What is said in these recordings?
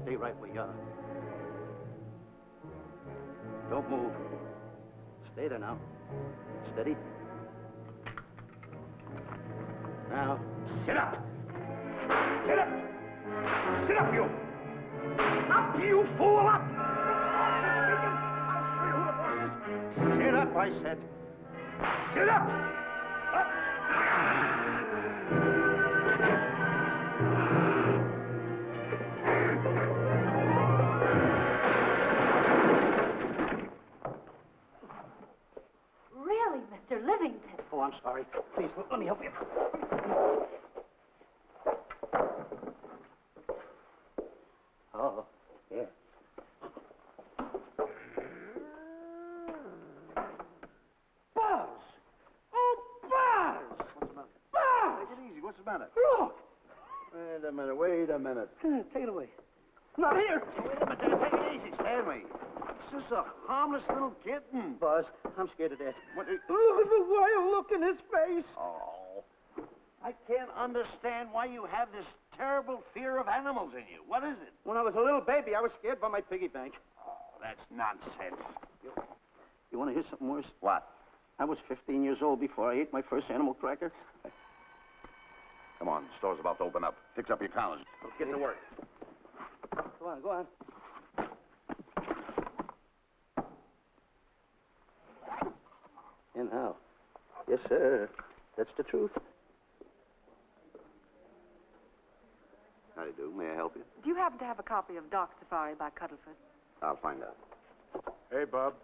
Stay right where you are. Don't move. Stay there now. Steady. Now, sit up. Sit up. Sit up, you. Up, you fool, up. I'll show you who the boss is. Sit up, I said. Sit up. Up. Really, Mr. Livington? Oh, I'm sorry. Please, let me help you. Oh, yeah. Buzz! Oh, Buzz! What's the matter? Buzz! Take it easy. What's the matter? Look! Wait a minute. Wait a minute. Take it away. Not here! Wait a minute. Take it easy, Stanley. It's just a harmless little kitten. Buzz, I'm scared to death. What? Look at the wild look in his face. Oh. I can't understand why you have this terrible fear of animals in you. What is it? When I was a little baby, I was scared by my piggy bank. Oh, that's nonsense. You want to hear something worse? What? I was 15 years old before I ate my first animal cracker. Come on, the store's about to open up. Fix up your counters. Get to work. Go on, go on. And how? Yes, sir. That's the truth. How do you do? May I help you? Do you happen to have a copy of Dark Safari by Cuddleford? I'll find out. Hey, Bob.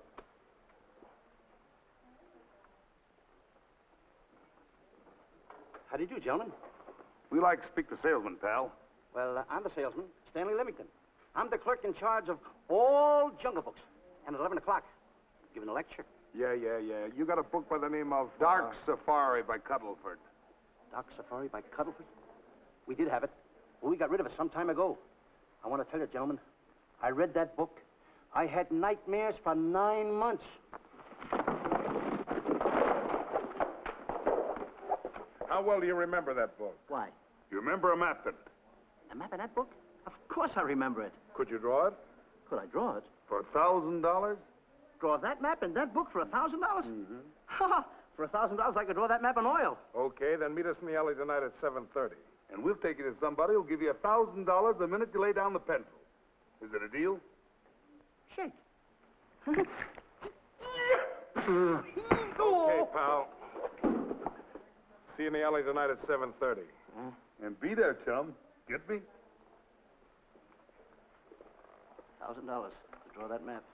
How do you do, gentlemen? We like to speak to salesman, pal. Well, I'm the salesman, Stanley Livington. I'm the clerk in charge of all Jungle Books. And at 11 o'clock, giving a lecture. Yeah. You got a book by the name of Dark Safari by Cuddleford. Dark Safari by Cuddleford? We did have it. Well, we got rid of it some time ago. I want to tell you, gentlemen, I read that book. I had nightmares for 9 months. How well do you remember that book? Why? You remember a map in it? A map in that book? Of course I remember it. Could you draw it? Could I draw it? For $1,000? Draw that map in that book for $1,000? Mm-hmm. Ha! For $1,000, I could draw that map in oil. Okay, then meet us in the alley tonight at 7:30. And we'll take you to somebody who'll give you $1,000 the minute you lay down the pencil. Is it a deal? Shake. Okay, pal. See you in the alley tonight at 7:30. And be there, chum. Get me? $1,000 to draw that map.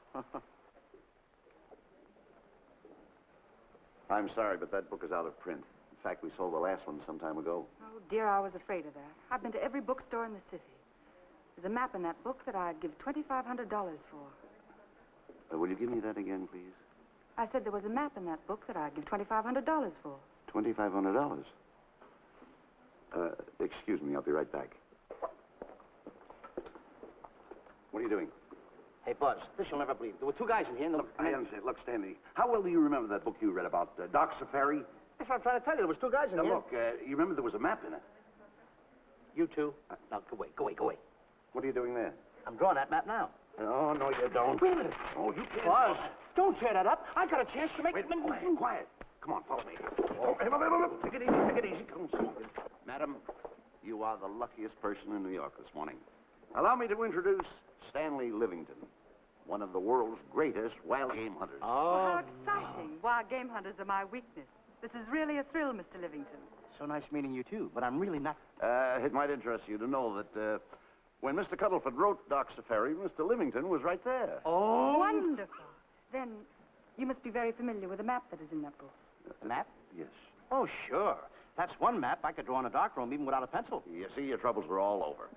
I'm sorry, but that book is out of print. In fact, we sold the last one some time ago. Oh, dear, I was afraid of that. I've been to every bookstore in the city. There's a map in that book that I'd give $2,500 for. Will you give me that again, please? I said there was a map in that book that I'd give $2,500 for. $2,500. Excuse me, I'll be right back. What are you doing? Hey, Buzz, this you'll never believe. There were two guys in here and... I understand. Look, Stanley, how well do you remember that book you read about Dark Safari? That's what I'm trying to tell you. There was two guys in Now, here. look, you remember there was a map in it. You two. Now, go away. What are you doing there? I'm drawing that map now. Oh, no, you don't. Wait a minute. Oh, you can't. Buzz, don't tear that up. I got a chance to make... Wait, quiet. Come on, follow me. Oh, hey, take it easy. Come on. Madam, you are the luckiest person in New York this morning. Allow me to introduce Stanley Livington, one of the world's greatest wild game hunters. Well, how exciting. Wild game hunters are my weakness. This is really a thrill, Mr. Livington. So nice meeting you, too. But I'm really not... It might interest you to know that when Mr. Cuddleford wrote Doc Safari, Mr. Livington was right there. Oh! Wonderful. Then you must be very familiar with the map that is in that book. The map? Yes. Oh, sure. That's one map I could draw in a darkroom even without a pencil. You see, your troubles were all over.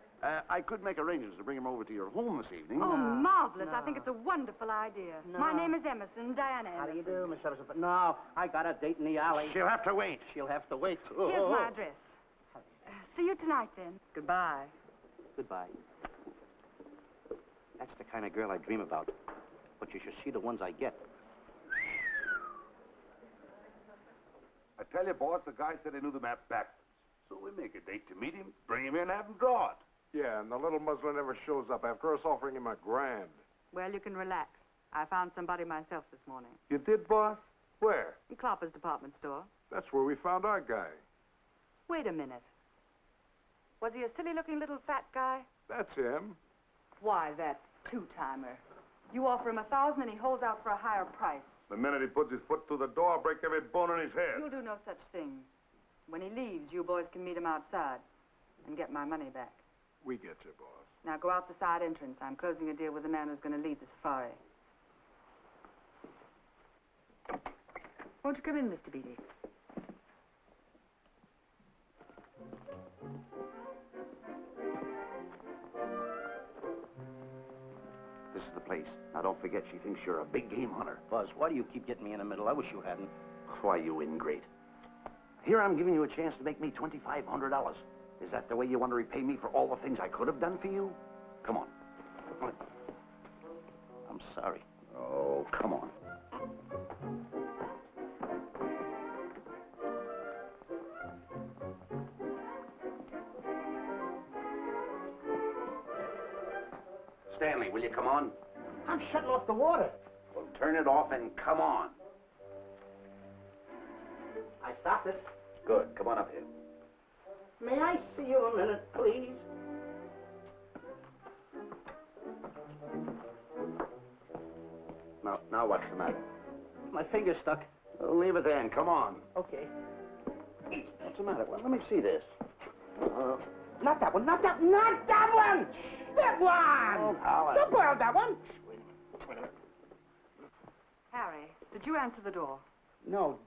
I could make arrangements to bring him over to your home this evening. Oh, marvelous. I think it's a wonderful idea. No. My name is Emerson, Diana Emerson. How do you do, Miss Emerson? But no, I got a date in the alley. She'll have to wait. She'll have to wait. Here's my address. See you tonight, then. Goodbye. Goodbye. That's the kind of girl I dream about. But you should see the ones I get. I tell you, boss, the guy said he knew the map backwards. So we make a date to meet him, bring him in, have him draw it. Yeah, and the little muzzler never shows up after us offering him $1,000. Well, you can relax. I found somebody myself this morning. You did, boss? Where? In Clopper's department store. That's where we found our guy. Wait a minute. Was he a silly-looking little fat guy? That's him. Why, that two-timer. You offer him $1,000 and he holds out for a higher price. The minute he puts his foot through the door, I'll break every bone in his head. You'll do no such thing. When he leaves, you boys can meet him outside and get my money back. We get you, boss. Now go out the side entrance. I'm closing a deal with the man who's going to lead the safari. Won't you come in, Mr. Beatty? This is the place. Now, don't forget, she thinks you're a big game hunter. Buzz, why do you keep getting me in the middle? I wish you hadn't. Why, you ingrate. Here I'm giving you a chance to make me $2,500. Is that the way you want to repay me for all the things I could have done for you? Come on. I'm sorry. Oh, come on. Stanley, will you come on? I'm shutting off the water. Well, turn it off and come on. I stopped it. Good. Come on up here. May I see you a minute, please? Now what's the matter? My finger's stuck. Well, leave it then. Come on. Okay. What's the matter? Well, let me see this. Not that one. Not that one. That one! Oh, Alan. Don't borrow that one. Wait a minute. Harry, did you answer the door? No.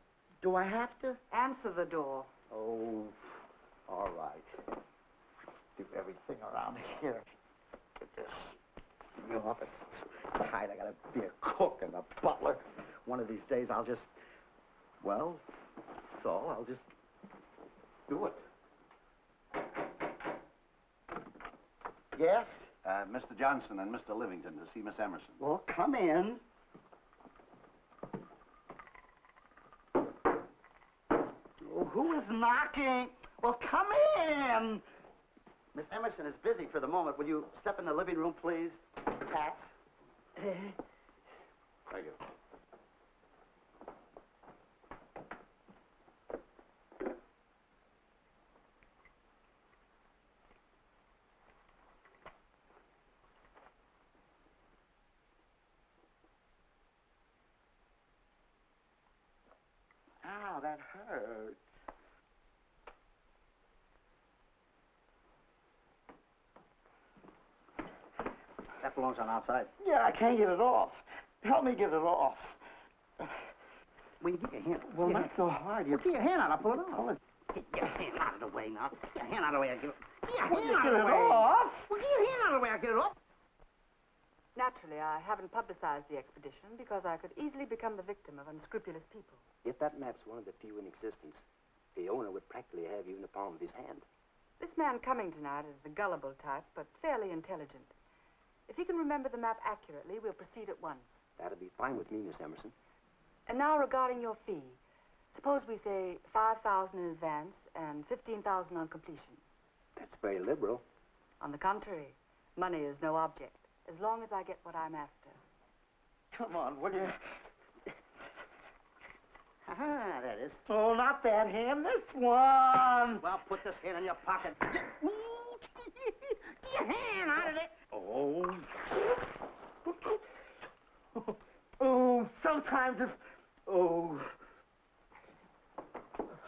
Do I have to? Answer the door. Oh, all right. Do everything around here. Get this. The office is tight. I gotta be a cook and a butler. One of these days I'll just... Well, that's all. I'll just do it. Yes? Mr. Johnson and Mr. Livington to see Miss Emerson. Well, come in. Oh, who is knocking? Well, come in. Miss Emerson is busy for the moment. Will you step in the living room, please? Hats. Thank you. Ow, that hurts. That belongs on outside. Yeah, I can't get it off. Help me get it off. Will you get your hand? Well, not so hard. Well, get your hand out. I'll pull it off. Get your hand out of the way now. Get your hand out of the way. Get your hand out of the way. Off? Well, get your hand out of the way. I'll get it off. Naturally, I haven't publicized the expedition because I could easily become the victim of unscrupulous people. If that map's one of the few in existence, the owner would practically have you in the palm of his hand. This man coming tonight is the gullible type, but fairly intelligent. If he can remember the map accurately, we'll proceed at once. That'll be fine with me, Miss Emerson. And now regarding your fee. Suppose we say 5,000 in advance and 15,000 on completion. That's very liberal. On the contrary, money is no object, as long as I get what I'm after. Come on, will you? Ah, there it is. Oh, not that hand, this one. Well, put this hand in your pocket. Get your hand out of it. Oh. Oh, sometimes if... Oh.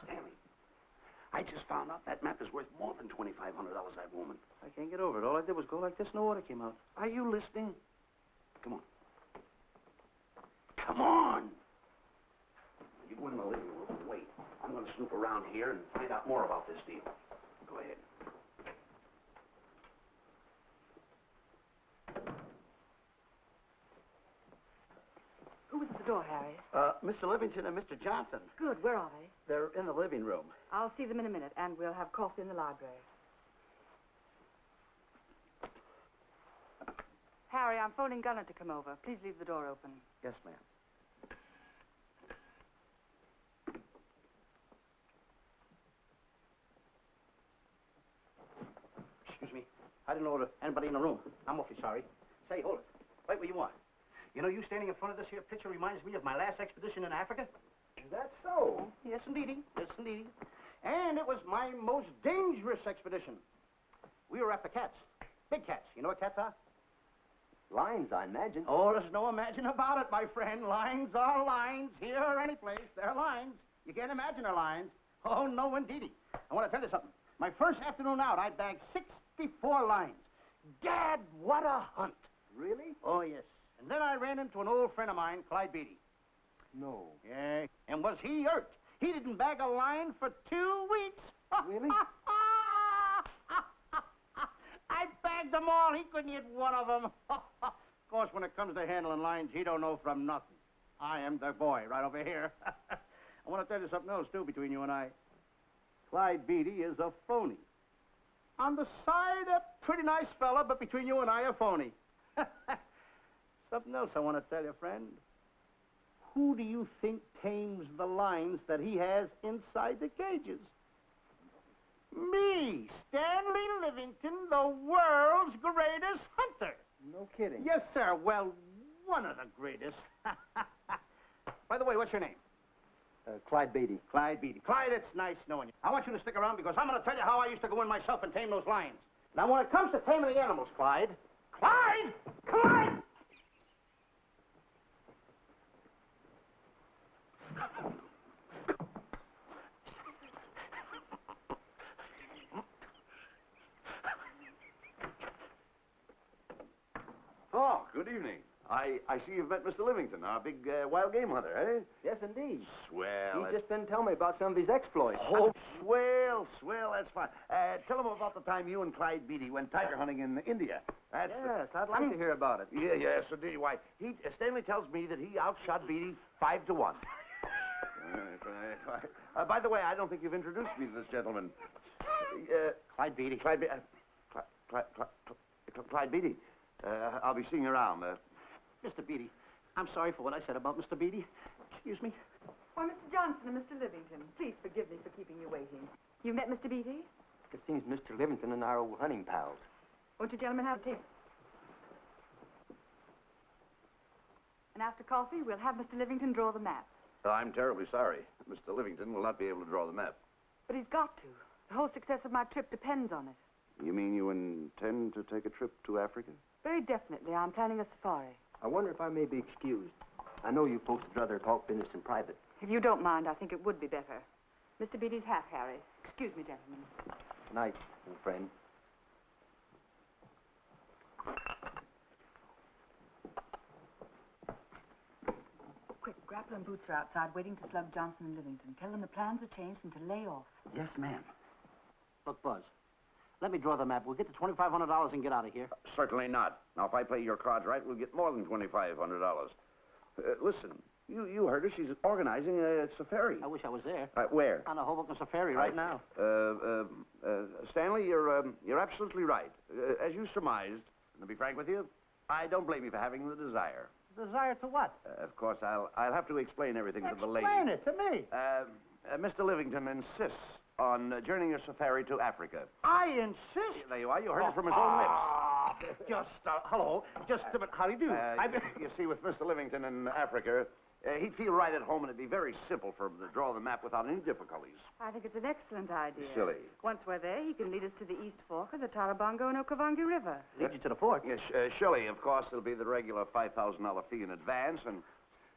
Stanley, I just found out that map is worth more than $2,500, that woman. I can't get over it. All I did was go like this, no water came out. Are you listening? Come on. Come on. You go in the living room and wait. I'm going to snoop around here and find out more about this deal. Go ahead. Who was at the door, Harry? Mr. Livingston and Mr. Johnson. Good. Where are they? They're in the living room. I'll see them in a minute, and we'll have coffee in the library. Harry, I'm phoning Gunner to come over. Please leave the door open. Yes, ma'am. Excuse me. I didn't know anybody in the room. I'm awfully sorry. Say, hold it. Wait where you are. You know, you standing in front of this here picture reminds me of my last expedition in Africa. Is that so? Yes, indeedy. Yes, indeedy. And it was my most dangerous expedition. We were after cats. Big cats. You know what cats are? Lions, I imagine. Oh, there's no imagine about it, my friend. Lines are lines. Here or any place, they're lines. You can't imagine they're lines. Oh, no, indeedy. I want to tell you something. My first afternoon out, I bagged 64 lines. Gad, what a hunt. Really? Oh, yes. And then I ran into an old friend of mine, Clyde Beatty. No. Yeah. And was he irked? He didn't bag a line for 2 weeks. Really? I bagged them all. He couldn't hit one of them. Of course, when it comes to handling lines, he don't know from nothing. I am the boy right over here. I want to tell you something else, too, between you and I. Clyde Beatty is a phony. On the side, a pretty nice fella, but between you and I, a phony. Something else I want to tell you, friend. Who do you think tames the lines that he has inside the cages? Me, Stanley Livington, the world's greatest hunter. No kidding. Yes, sir. Well, one of the greatest. By the way, what's your name? Clyde Beatty. Clyde Beatty. Clyde, it's nice knowing you. I want you to stick around because I'm going to tell you how I used to go in myself and tame those lions. Now, when it comes to taming the animals, Clyde... Clyde! Clyde! Oh, good evening. I see you've met Mr. Livington, our big wild game hunter, eh? Yes, indeed. Swell. He's just been telling me about some of his exploits. Oh, swell, that's fine. Tell him about the time you and Clyde Beatty went tiger hunting in India. That's Yes, I'd like to hear about it. Yeah, yes, indeed. Why, Stanley tells me that he outshot Beatty 5-1. Right. By the way, I don't think you've introduced me to this gentleman. Clyde Beatty. Clyde Beatty. I'll be seeing you around. Mr. Beatty, I'm sorry for what I said about Mr. Beatty. Excuse me. Why, Mr. Johnson and Mr. Livington, please forgive me for keeping you waiting. You met Mr. Beatty? It seems Mr. Livingston and our old hunting pals. Won't you gentlemen have tea? And after coffee, we'll have Mr. Livington draw the map. I'm terribly sorry. Mr. Livington will not be able to draw the map. But he's got to. The whole success of my trip depends on it. You mean you intend to take a trip to Africa? Very definitely. I'm planning a safari. I wonder if I may be excused. I know you folks would rather talk business in private. If you don't mind, I think it would be better. Mr. Beatty's hat, Harry. Excuse me, gentlemen. Good night, old friend. Quick, Grapple and Boots are outside waiting to slug Johnson and Livington. Tell them the plans are changed and to lay off. Yes, ma'am. Look, Buzz, let me draw the map. We'll get the $2,500 and get out of here. Certainly not. Now, if I play your cards right, we'll get more than $2,500. Listen, you heard her. She's organizing a safari. I wish I was there. Where? On a Hoboken safari right now. Stanley, you're absolutely right. As you surmised, and to be frank with you, I don't blame you for having the desire. desire to what? Of course, I'll have to explain everything to the lady. Explain it to me. Mr. Livington insists on journeying a safari to Africa. I insist. There you are. You heard it from his own lips. Hello. Just a minute. How do you do? You see, with Mr. Livington in Africa, he'd feel right at home, and it'd be very simple for him to draw the map without any difficulties. I think it's an excellent idea. Silly. Once we're there, he can lead us to the East Fork of the Tarabongo and Okavango River. Lead you to the fort. Yes, Shirley, of course, it'll be the regular $5,000 fee in advance and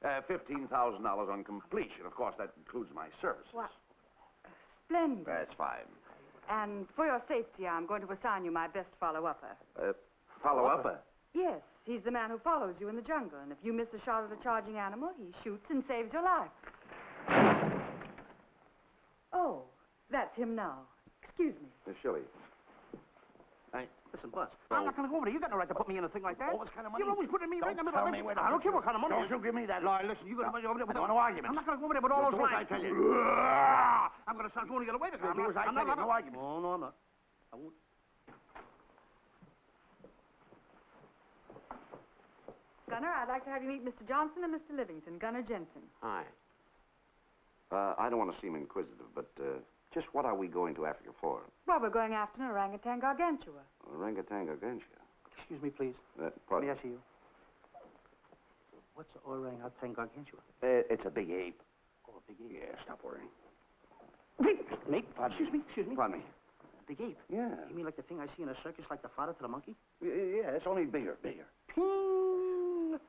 $15,000 on completion. Of course, that includes my services. What? Splendid. That's fine. And for your safety, I'm going to assign you my best follow-upper. Follow-upper? Yes, he's the man who follows you in the jungle, and if you miss a shot at a charging animal, he shoots and saves your life. Oh, that's him now. Excuse me. Shirley. Listen, Buzz, I'm not going to go over there. You got no right to put me in a thing like that. Oh, what kind of money? You're always putting me right in the middle of it. I don't care what kind of money. Don't you give me that. Lord, listen, you got to over there with no arguments. I'm not going to go over there with all those Do as lines. I tell you. I'm going to start going to get away with it. Do as I tell you. No arguments. No, I'm not. I won't. Gunner, I'd like to have you meet Mr. Johnson and Mr. Livington, Gunner Jensen. Hi. I don't want to seem inquisitive, but just what are we going to Africa for? Well, we're going after an orangutan gargantua. Orangutan gargantua. Excuse me, please. Pardon? May I see you? What's orangutan gargantua? It's a big ape. Oh, a big ape. Yeah, stop worrying. Nate, excuse me. Pardon me. Big ape? Yeah. You mean like the thing I see in a circus, like the fodder to the monkey? Yeah, it's only bigger. Ping!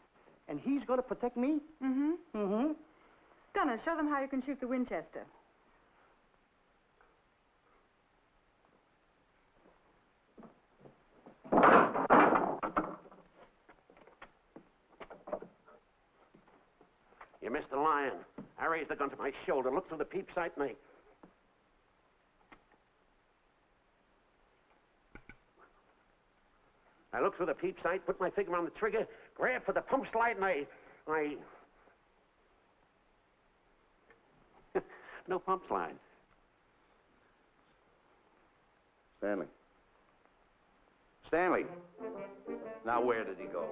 And he's going to protect me? Mm-hmm. Mm-hmm. Gunner, show them how you can shoot the Winchester. You missed the lion. I raised the gun to my shoulder, looked through the peep sight, and I looked through the peep sight, put my finger on the trigger, grabbed for the pump slide, and I... No pump slide. Stanley. Now, where did he go?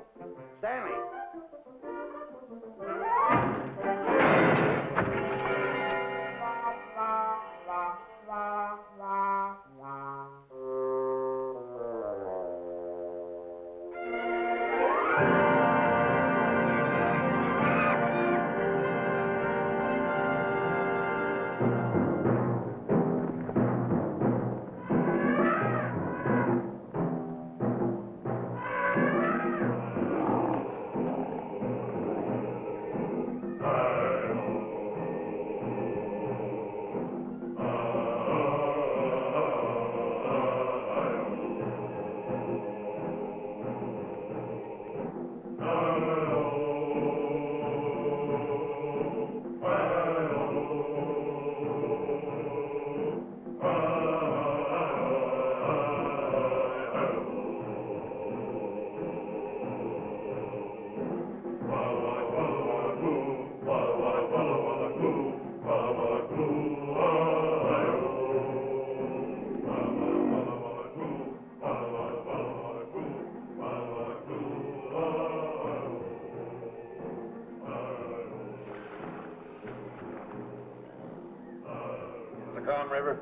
Stanley! River.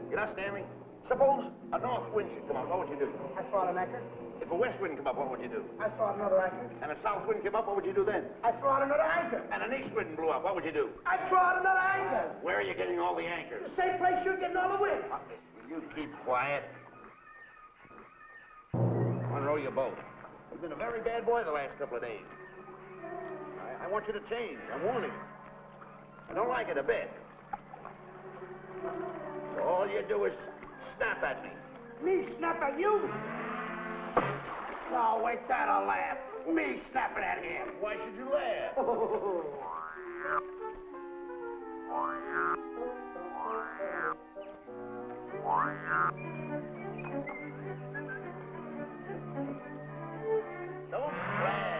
You know, Stanley, suppose a north wind should come up, what would you do? I throw out an anchor. If a west wind come up, what would you do? I throw out another anchor. And a south wind came up, what would you do then? I throw out another anchor. And an east wind blew up, what would you do? I throw out another anchor. Where are you getting all the anchors? The same place you're getting all the wind. Will you keep quiet? Unrow your boat. You've been a very bad boy the last couple of days. I want you to change. I'm warning you. I don't like it a bit. So all you do is snap at me. Me snap at you? No, wait, that'll laugh. Me snapping at him. Why should you laugh? Don't splash.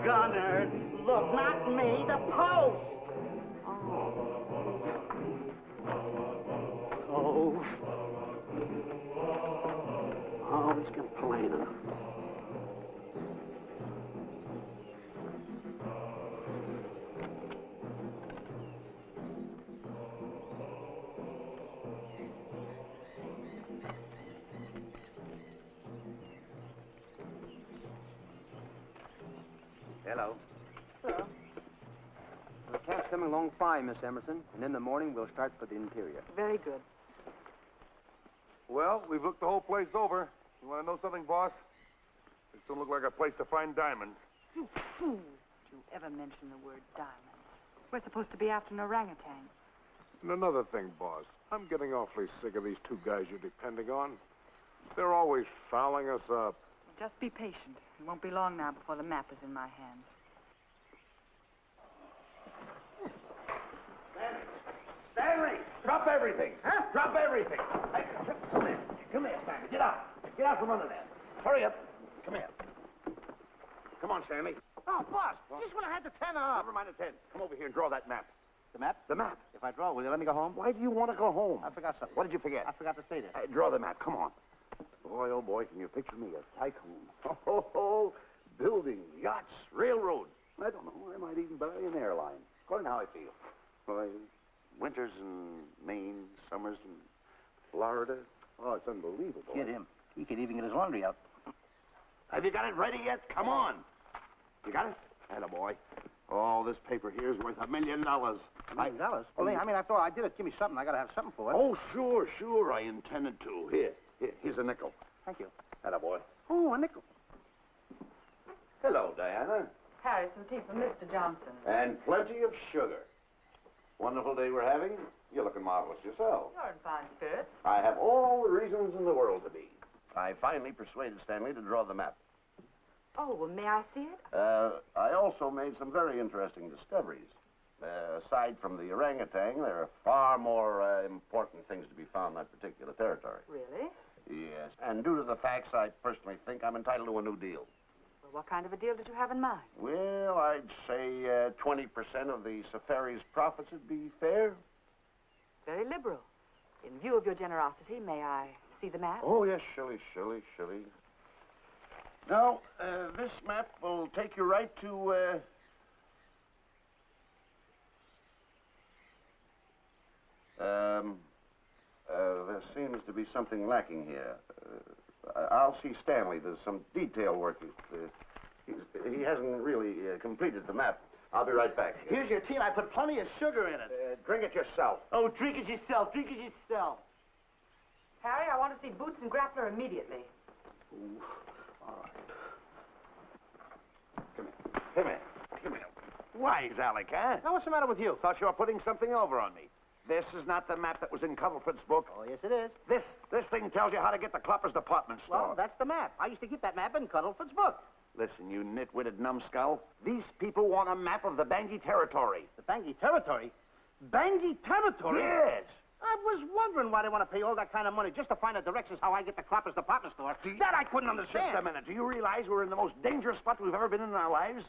gunner. Look, not me, the post. Oh. Oh, it's complaining. Hello. Hello. The camp's coming along fine, Miss Emerson, and in the morning we'll start for the interior. Very good. Well, we've looked the whole place over. You want to know something, boss? This don't look like a place to find diamonds. You fool. Did you ever mention the word diamonds? We're supposed to be after an orangutan. And another thing, boss. I'm getting awfully sick of these two guys you're depending on. They're always fouling us up. Just be patient. It won't be long now before the map is in my hands. Stanley, drop everything. Huh? Drop everything. Hey, come here. Come here, Stanley. Get out. Get out from under there. Hurry up. Come here. Come on, Stanley. Oh, boss, just when I had the 10 up. Never mind the 10. Come over here and draw that map. The map? The map. If I draw, will you let me go home? Why do you want to go home? I forgot something. What did you forget? I forgot to stay there. Draw the map. Come on. Boy, oh boy, can you picture me, a tycoon? Oh, buildings, yachts, railroads. I don't know. I might even buy an airline. According to how I feel. Why, winters in Maine, summers in Florida. Oh, it's unbelievable. Get him. He could even get his laundry out. Have you got it ready yet? Come on. You got it? Attaboy. Oh, this paper here is worth $1 million. $1 million? Well, I thought I did it. Give me something. I got to have something for it. Oh, sure. I intended to. Here's a nickel. Thank you. Attaboy. Oh, a nickel. Hello, Diana. Harry, some tea for Mr. Johnson. And plenty of sugar. Wonderful day we're having. You're looking marvelous yourself. You're in fine spirits. I have all the reasons in the world to be. I finally persuaded Stanley to draw the map. Oh, well, may I see it? I also made some very interesting discoveries. Aside from the orangutan, there are far more important things to be found in that particular territory. Really? Yes. And due to the facts, I personally think I'm entitled to a new deal. Well, what kind of a deal did you have in mind? Well, I'd say 20% of the safari's profits would be fair. Very liberal. In view of your generosity, may I see the map? Oh, yes, Shirley. Now, this map will take you right to, there seems to be something lacking here. I'll see Stanley. There's some detail work. He hasn't really completed the map. I'll be right back. Here's your tea, and I put plenty of sugar in it. Drink it yourself. Oh, drink it yourself. Drink it yourself. Harry, I want to see Boots and Grappler immediately. Ooh. All right. Come here. Wise, Alec, huh? Now, what's the matter with you? Thought you were putting something over on me. This is not the map that was in Cuddlefoot's book. Oh, yes, it is. This thing tells you how to get to Clopper's department store. Well, that's the map. I used to keep that map in Cuddlefoot's book. Listen, you nitwitted numbskull. These people want a map of the Bangui territory. The Bangui territory? Bangui territory? Yes. I was wondering why they want to pay all that kind of money just to find the directions how I get to Clopper's department store. That I couldn't understand. Just a minute. Do you realize we're in the most dangerous spot we've ever been in our lives?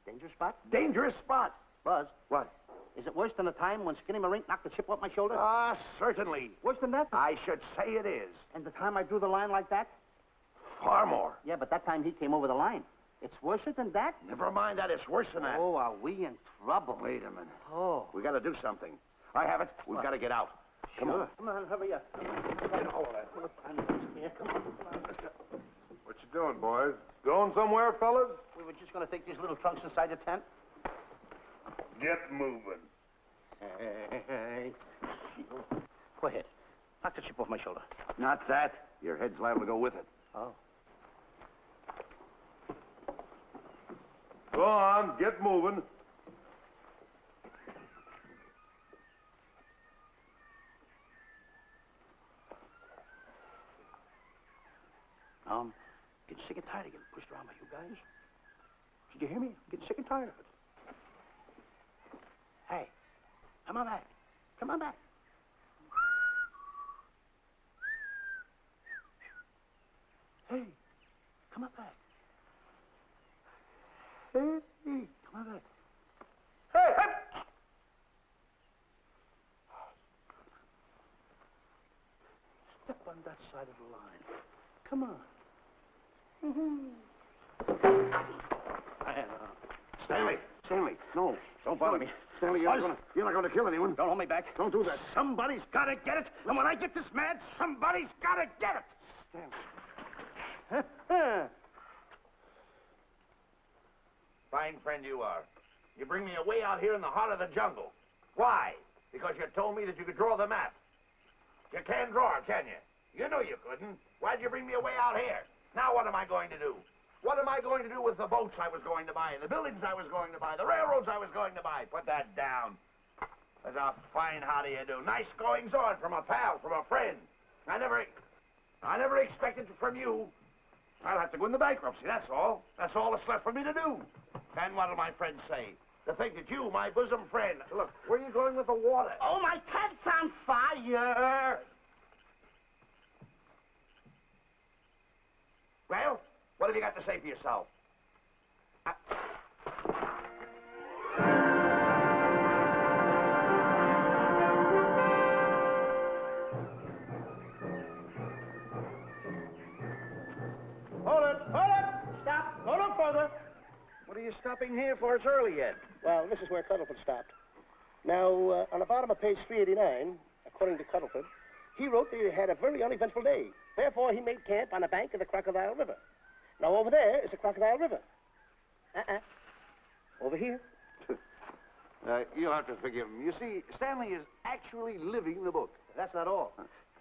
Dangerous spot? Dangerous spot. Buzz. What? Is it worse than the time when Skinny Marink knocked the chip off my shoulder? Ah, certainly. Worse than that? I should say it is. And the time I drew the line like that? Far more. Yeah, but that time he came over the line. It's worse than that? Never mind that. It's worse than that. Oh, are we in trouble? Wait a minute. Oh. We got to do something. I have it. We've got to get out. Come on. Come on, hurry up. Get all of that. Come on, let's go. What you doing, boys? Going somewhere, fellas? We were just going to take these little trunks inside the tent. Get moving. Hey. Go ahead. Knock the chip off my shoulder. Not that. Your head's liable to go with it. Oh. Go on, get moving. I'm getting sick and tired of getting pushed around by you guys. Did you hear me? I'm getting sick and tired of it. Hey, come on back. Come on back. Hey, come on back. Hey. Mother. Hey, hey! Step on that side of the line. Come on. Stanley, no. Don't bother me. Stanley, you're not going to kill anyone. Don't hold me back. Don't do that. Somebody's got to get it. And when I get this mad, somebody's got to get it. Stanley. Fine friend you are. You bring me away out here in the heart of the jungle. Why? Because you told me that you could draw the map. You can't draw, can you? You know you couldn't. Why'd you bring me away out here? Now what am I going to do? What am I going to do with the boats I was going to buy, the buildings I was going to buy, the railroads I was going to buy? Put that down. That's a fine how do you do. Nice goings on from a pal, from a friend. I never expected from you. I'll have to go into bankruptcy, that's all. That's all that's left for me to do. And what'll my friends say? To think that you, my bosom friend... Look, where are you going with the water? Oh, my cat's on fire. Well, what have you got to say for yourself? Hold it. Stop. Go no further. What are you stopping here for? It's early yet. Well, this is where Cuddlefoot stopped. Now, on the bottom of page 389, according to Cuddlefoot, he wrote that he had a very uneventful day. Therefore, he made camp on the bank of the Crocodile River. Now, over there is the Crocodile River. Over here. You'll have to forgive him. You see, Stanley is actually living the book. That's not all.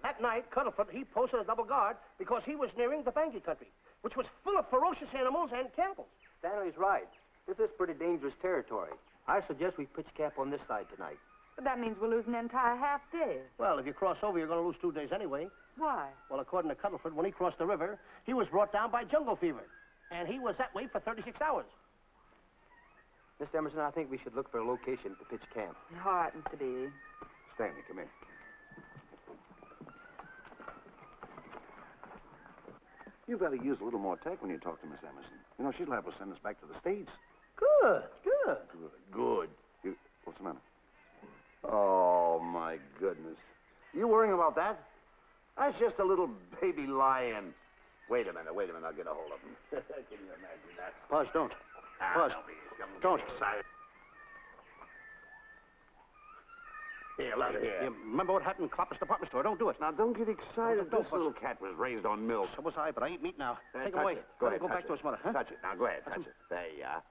That night, Cuddlefoot, he posted a double guard because he was nearing the Bangi country, which was full of ferocious animals and cannibals. Stanley's right. This is pretty dangerous territory. I suggest we pitch camp on this side tonight. But that means we'll lose an entire half day. Well, if you cross over, you're going to lose 2 days anyway. Why? Well, according to Cuddlefoot, when he crossed the river, he was brought down by jungle fever. And he was that way for 36 hours. Miss Emerson, I think we should look for a location to pitch camp. All right, Mr. Beatty. Stanley, come in. You better use a little more tact when you talk to Miss Emerson. You know, she's liable to send us back to the States. Good. Good. What's the matter? Oh, my goodness. You worrying about that? That's just a little baby lion. Wait a minute. I'll get a hold of him. Can you imagine that? Buzz, don't. Buzz, don't. Excited. Here, let it here. You remember what happened in Copper's department store? Don't do it. Now, don't get excited. Don't, This little cat was raised on milk. So was I, but I ain't meat now. Take him touch away. it. Go Let him ahead, go touch back to his mother, huh? Touch it. Now, go ahead. Touch it. There you are.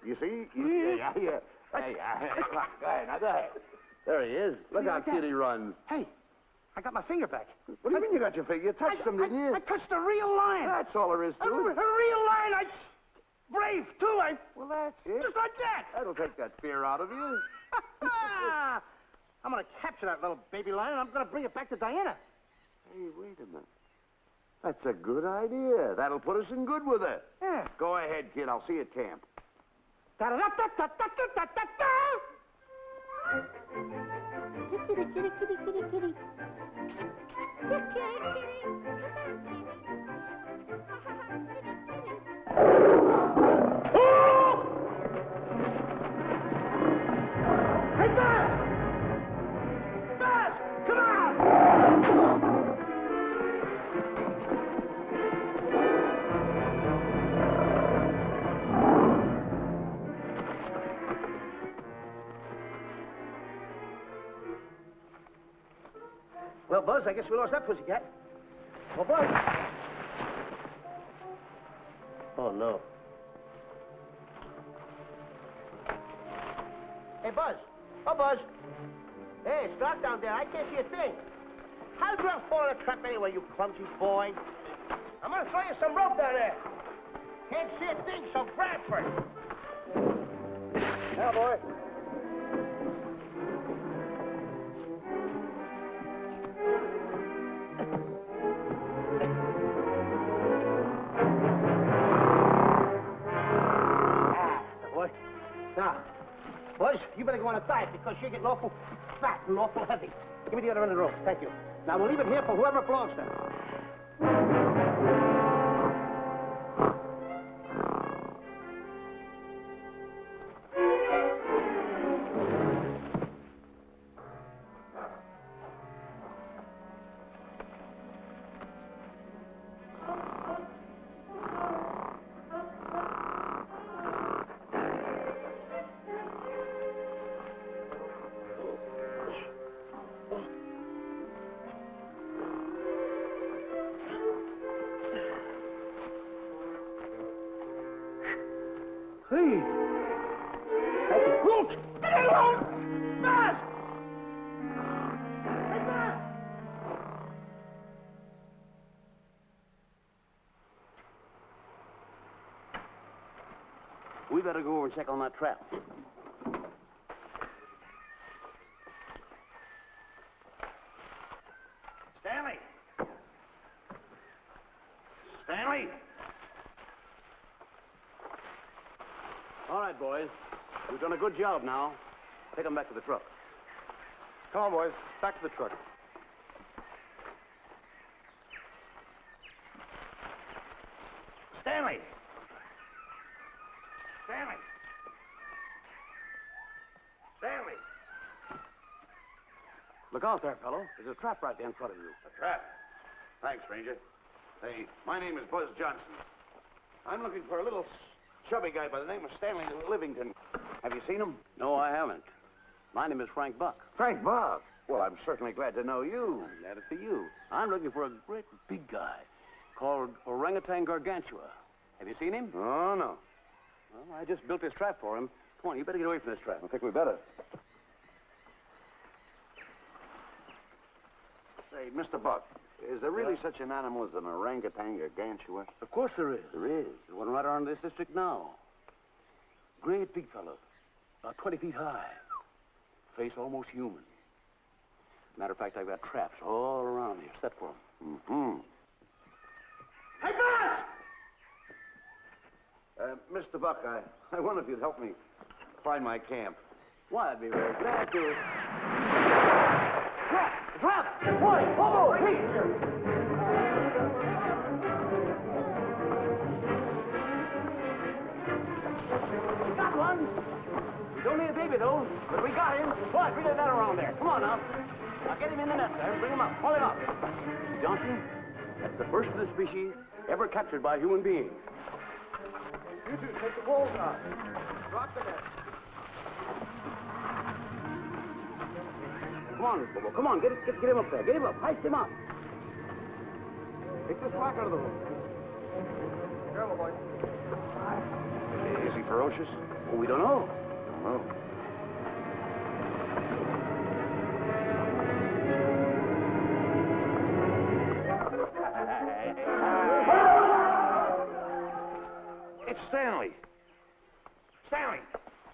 You see? Yeah. There you are. Come on, go ahead. Now, go ahead. There he is. Look how cute he runs. Hey, I got my finger back. What do you mean you got your finger? You touched him, didn't you? I touched a real lion. That's all there is to A it. real lion. Brave, too. Well, that's it. Just like that. That'll take that fear out of you. I'm going to capture that little baby lion, and I'm going to bring it back to Diana. Hey, wait a minute. That's a good idea. That'll put us in good with her. Yeah. Go ahead, kid. I'll see you at camp. Da-da-da-da-da-da-da-da-da. Kitty, kitty, kitty, kitty, kitty. Kitty, kitty. Hey, Buzz! Buzz! Come on! Well, Buzz, I guess we lost that pussycat. Well, Buzz. Oh, no. Hey, Buzz. Oh, Buzz. Hey, it's dark down there. I can't see a thing. How did you ever fall in a trap anyway, you clumsy boy? I'm going to throw you some rope down there. Can't see a thing, so grab for it. Now, boy. Now, boys, you better go on a diet because you're getting awful fat and awful heavy. Give me the other end of the rope. Thank you. Now, we'll leave it here for whoever it belongs to. Hey! Look! Get it alone! Fast! Hey, fast! We better go over and check on that trap. Stanley! Stanley! All right, boys. We've done a good job now. Take them back to the truck. Come on, boys. Back to the truck. Stanley! Stanley! Stanley! Look out there, fellow. There's a trap right there in front of you. A trap? Thanks, Ranger. Hey, my name is Buzz Johnson. I'm looking for a little chubby guy by the name of Stanley Livington. Have you seen him? No, I haven't. My name is Frank Buck. Frank Buck? Well, I'm certainly glad to know you. I'm glad to see you. I'm looking for a great big guy called Orangutan Gargantua. Have you seen him? Oh, no. Well, I just built this trap for him. Come on, you better get away from this trap. I think we better. Say, Mr. Buck, is there really such an animal as an orangutan gargantua? Of course there is. There is? There's one right around this district now. Great big fellow, about 20 feet high. Face almost human. Matter of fact, I've got traps all around here set for him. Mm-hmm. Hey, Buzz! Mr. Buck, I wonder if you'd help me find my camp. Why, I'd be very glad to. Trap! Trap! Boy! Whoa! Hey! We got one! He's only a baby, though, but we got him. Boy, bring that around there. Come on now. Now get him in the net there. Bring him up. Haul him up. Johnson, that's the first of the species ever captured by a human being. You two, take the poles out. Drop the net. Come on, Bobo. Come on. Get him up there. Get him up. Heist him up. Take the slack out of the hook. Careful, boy. Is he ferocious? Well, we don't know. Don't know. It's Stanley. Stanley,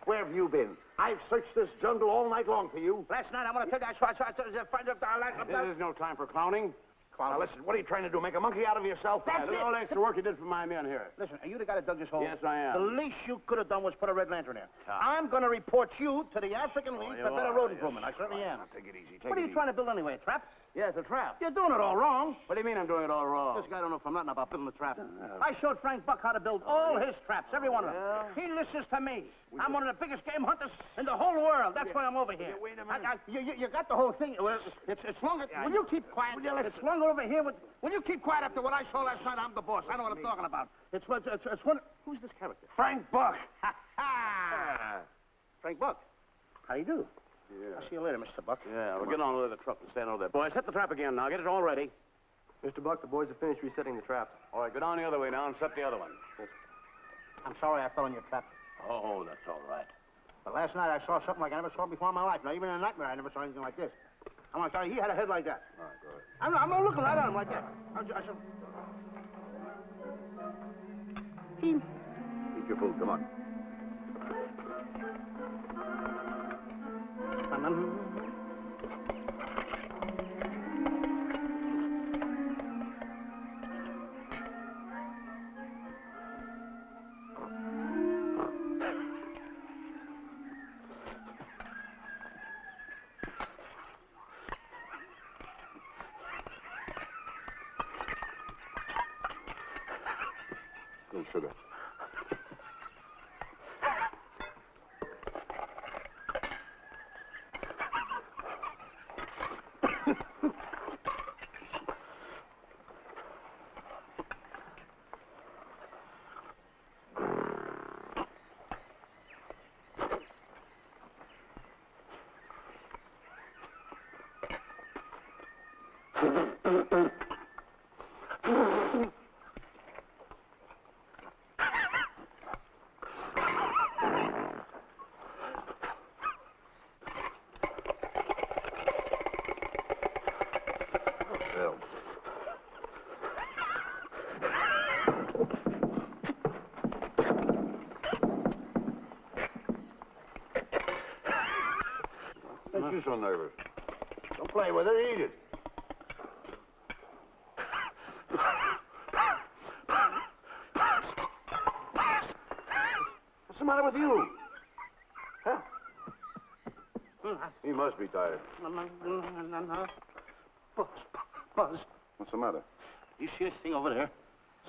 where have you been? I've searched this jungle all night long for you. Last night, I want to tell you, I tried to find up the... There's no time for clowning. Now, listen, what are you trying to do? Make a monkey out of yourself? That's it. All the extra work you did for my men here. Listen, are you the guy that dug this hole? Yes, I am. The least you could have done was put a red lantern in. I'm going to report you to the African League for better road improvement. I certainly am. Now, take it easy. What are you trying to build anyway, a trap? Yeah, it's a trap. You're doing it all wrong. What do you mean I'm doing it all wrong? This guy don't know from nothing about building a trap. I showed Frank Buck how to build all his traps, every one of them. He listens to me. I'm one of the biggest game hunters in the whole world. That's why I'm over here. Wait a minute. You got the whole thing. Well, it's longer. Will you keep quiet? It's longer over here. Will you keep quiet after what I saw last night? I'm the boss. I know what I'm talking about. It's one. Who's this character? Frank Buck. Frank Buck. How do you do? Yeah. I'll see you later, Mr. Buck. Yeah, we'll get on with the truck and stand over there. Boys, set the trap again now. Get it all ready. Mr. Buck, the boys have finished resetting the traps. All right, go down the other way now and set the other one. I'm sorry I fell in your trap. Oh, that's all right. But last night I saw something like I never saw before in my life. Now, even in a nightmare, I never saw anything like this. I'm sorry, he had a head like that. All right, go ahead. I'm not looking right at him like that. Eat your food, come on. No sugar. so nervous? Don't play with it. Eat it. What's the matter with you? Huh? He must be tired. Buzz, What's the matter? you see this thing over there?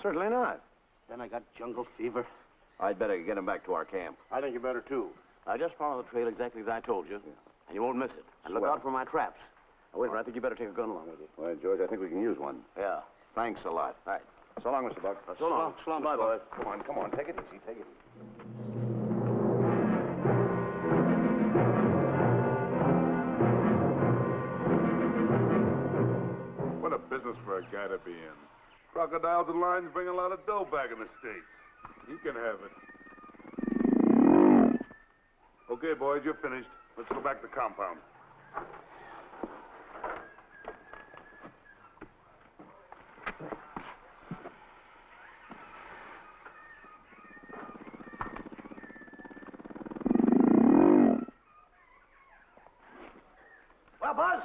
Certainly not. Then I got jungle fever. I'd better get him back to our camp. I think you better, too. Just follow the trail exactly as I told you, and you won't miss it. And look Swell. out for my traps. Oh, wait, I think you better take a gun along with you. Well, George, I think we can use one. Yeah. Thanks a lot. Right. So long, Mr. Buck. So long. So long, Bye, Mr. Buck. boys. Come on. Take it easy. Take it easy. What a business for a guy to be in. Crocodiles and lions bring a lot of dough back in the States. He can have it. Okay, boys, you're finished. Let's go back to the compound. Well, Buzz,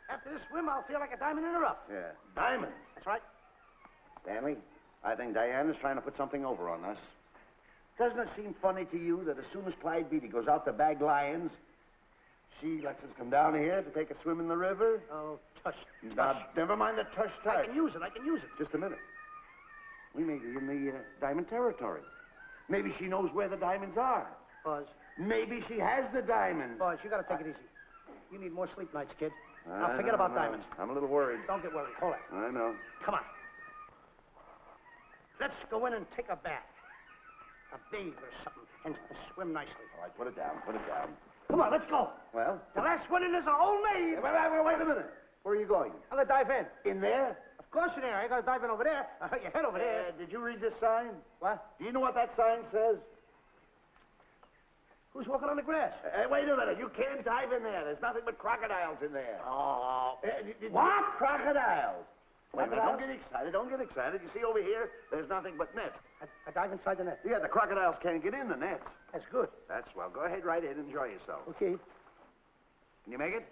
after this swim, I'll feel like a diamond in the rough. Yeah. Diamond. That's right. Stanley, I think Diana's trying to put something over on us. Doesn't it seem funny to you that as soon as Clyde Beatty goes out to bag lions, she lets us come down here to take a swim in the river? Oh, tush. Now, never mind the tush. I can use it. Just a minute. We may be in the diamond territory. Maybe she knows where the diamonds are. Buzz, Maybe she has the diamonds. Buzz, you gotta take it easy. You need more sleep nights, kid. Now, forget about diamonds. I'm a little worried. Don't get worried. Hold it. I know. Come on. Let's go in and take a bath. A bathe or something, and swim nicely. All right, put it down. Come on, let's go. Well? The last one in is an old maid. Wait a minute. Where are you going? I'm gonna dive in. In there? Of course in there. I gotta dive in over there. Your head over there. Did you read this sign? What? Do you know what that sign says? Who's walking on the grass? Wait a minute. You can't dive in there. There's nothing but crocodiles in there. Oh. What? Crocodiles. Wait a minute. Crocodiles? Don't get excited. You see over here, there's nothing but nets. I dive inside the net. Yeah, the crocodiles can't get in the nets. That's good. That's well. Go ahead right in. Enjoy yourself. Okay. Can you make it?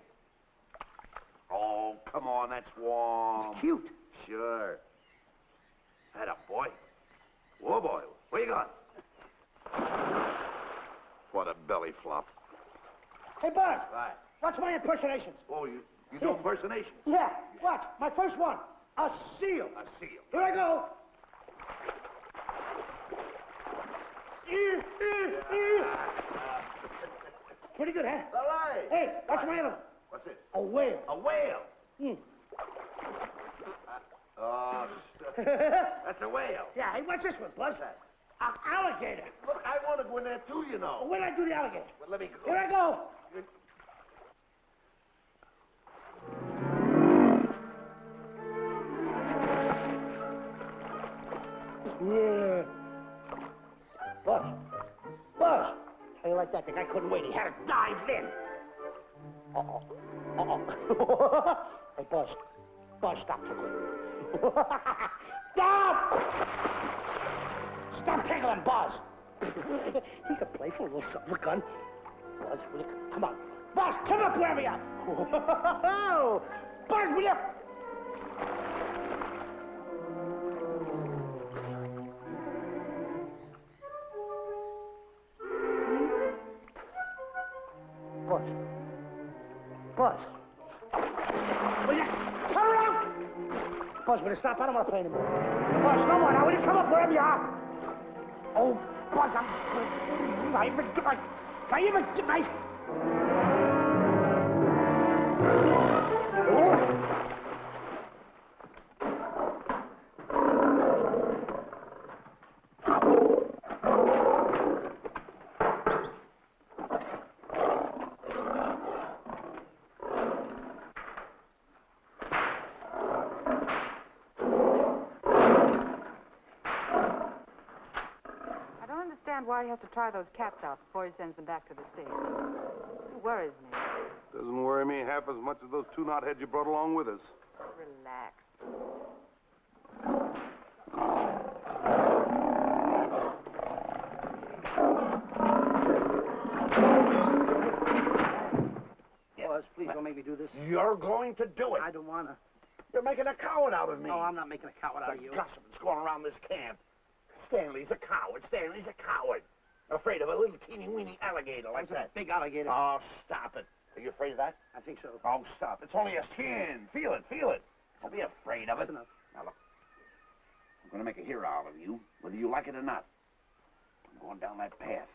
Oh, come on. That's warm. It's cute. Sure. That a boy. Whoa, boy. Where you going? What a belly flop. Hey, Buzz. Right. Watch my impersonations. Oh, you do impersonations? Yeah. Watch. My first one. A seal. A seal. Here I go. Pretty good, huh? All right. Hey, watch my other one. What's this? A whale. A whale. Hmm. Oh, that's a whale. Yeah, hey, watch this one, Buzz. An alligator. Look, I want to go in there too, you know. Where'd I do the alligator? Well, let me go. Here I go. Yeah. Buzz. Buzz. How you like that? The guy couldn't wait. He had to dive in. Uh-oh. Uh-oh. Hey, Buzz. Buzz, stop tickling. Stop! Stop tickling, Buzz. He's a playful little son of a gun. Buzz, will you come on? Buzz, come up where we are. Buzz, will you? Buzz. Buzz. Will you come around? Buzz, will you stop? I don't want to play anymore. Buzz, no more now. Will you come up wherever you are? Oh, Buzz, I even get my... Why he has to try those cats out before he sends them back to the States. It worries me. Doesn't worry me half as much as those two knotheads you brought along with us. Relax. Buzz, please You're going to do it. I don't want to. You're making a coward out of me. No, I'm not making a coward out of you. The gossip that's going around this camp. Stanley's a coward. Stanley's a coward. Afraid of a little teeny-weeny alligator like that. Big alligator. Oh, stop it. Are you afraid of that? I think so. Oh, stop. It's only a skin. Feel it, feel it. Don't be afraid of it. That's enough. Now, look. I'm going to make a hero out of you, whether you like it or not. I'm going down that path.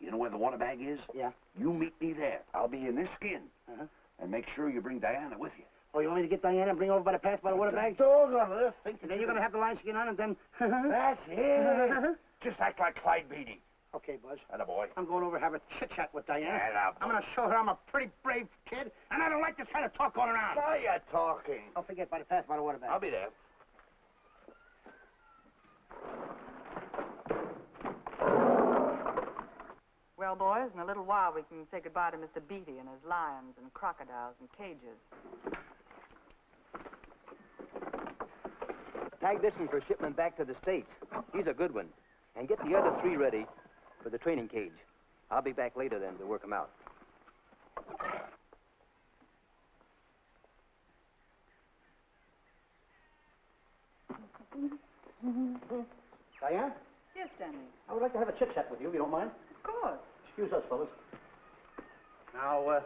You know where the water bag is? Yeah. You meet me there. I'll be in this skin. Uh-huh. And make sure you bring Diana with you. Oh, you want me to get Diana and bring her over by the path by the water bag? Doggone it. Think And then you're going to have the lion skin on and then... That's it. Just act like Clyde Beatty. Okay, Buzz. Attaboy. I'm going over to have a chit-chat with Diana. Attaboy. I'm going to show her I'm a pretty brave kid, and I don't like this kind of talk going around. Now you're talking. Oh, forget by the path by the water bag. I'll be there. Well, boys, in a little while we can say goodbye to Mr. Beatty and his lions and crocodiles and cages. Tag this one for shipment back to the States. He's a good one. And get the other 3 ready for the training cage. I'll be back later then to work them out. Diana, Yes, Stanley. I would like to have a chit-chat with you, if you don't mind. Of course. Excuse us, fellas. Now, a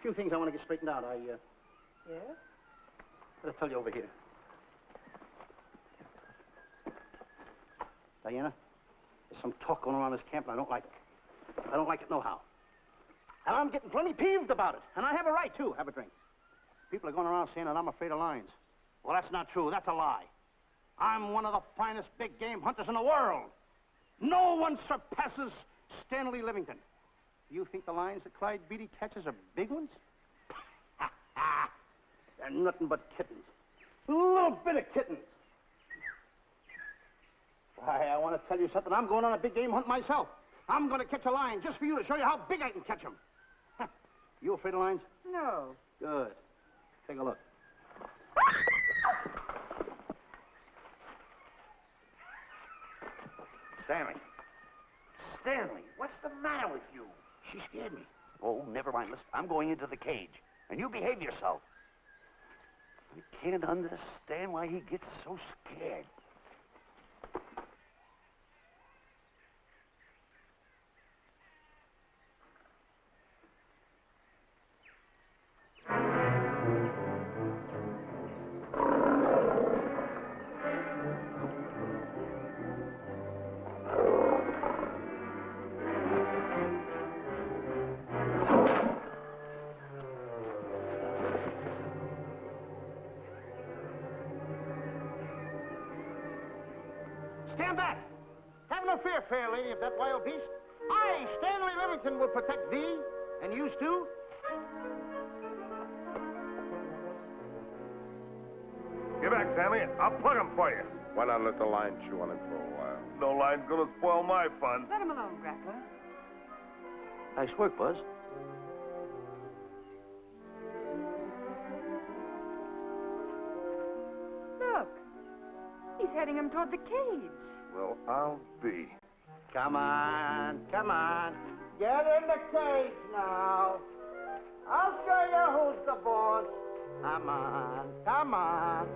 few things I want to get straightened out. Yes? Gotta tell you over here. Diana, there's some talk going around this camp, and I don't like it. I don't like it nohow. And I'm getting plenty peeved about it. And I have a right, too. Have a drink. People are going around saying that I'm afraid of lions. Well, that's not true. That's a lie. I'm one of the finest big game hunters in the world. No one surpasses Stanley Livington. You think the lions that Clyde Beatty catches are big ones? They're nothing but kittens. A little bit of kittens. Why, I want to tell you something. I'm going on a big game hunt myself. I'm going to catch a lion just for you to show you how big I can catch him. You afraid of lions? No. Good. Take a look. Stanley. Stanley, what's the matter with you? She scared me. Oh, never mind. Listen, I'm going into the cage. And you behave yourself. I can't understand why he gets so scared. Stand back. Have no fear, fair lady, of that wild beast. I, Stanley Livington, will protect thee, and you too. Get back, Stanley. I'll plug him for you. Why not let the lion chew on him for a while? No lion's gonna spoil my fun. Let him alone, Grappler. Nice work, Buzz. Look. He's heading him toward the cage. Well, I'll be. Come on, come on. Get in the cage now. I'll show you who's the boss. Come on, come on.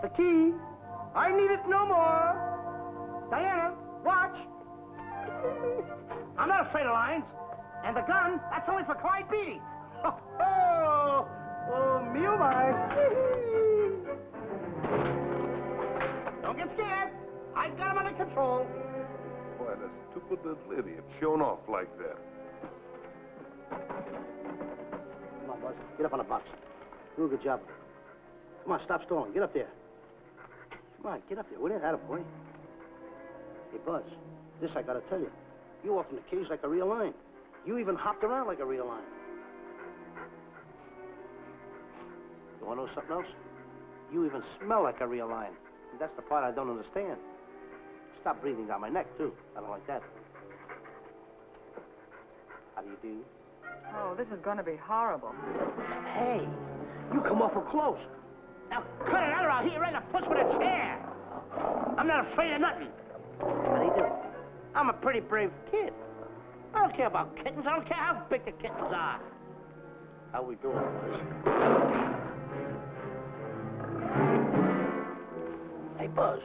The key. I need it no more. Diana, watch. I'm not afraid of lions. And the gun, that's only for Clyde Beatty. Oh, me oh my. Don't get scared. I've got him under control. Boy, that stupid little idiot showing off like that. Come on, Buzz. Get up on the box. Do a good job. Come on, stop stalling. Get up there. Come on, get up there. Will you? Attaboy. Hey, Buzz, this I gotta tell you. You walked in the cage like a real lion. You even hopped around like a real lion. You wanna know something else? You even smell like a real lion. And that's the part I don't understand. Stop breathing down my neck, too. I don't like that. How do you do? Oh, this is going to be horrible. Hey, You come awful close. Now, cut it out or I'll hit you right in the puss with a chair. I'm not afraid of nothing. How do you do? I'm a pretty brave kid. I don't care about kittens. I don't care how big the kittens are. How we doing, Buzz? Hey, Buzz,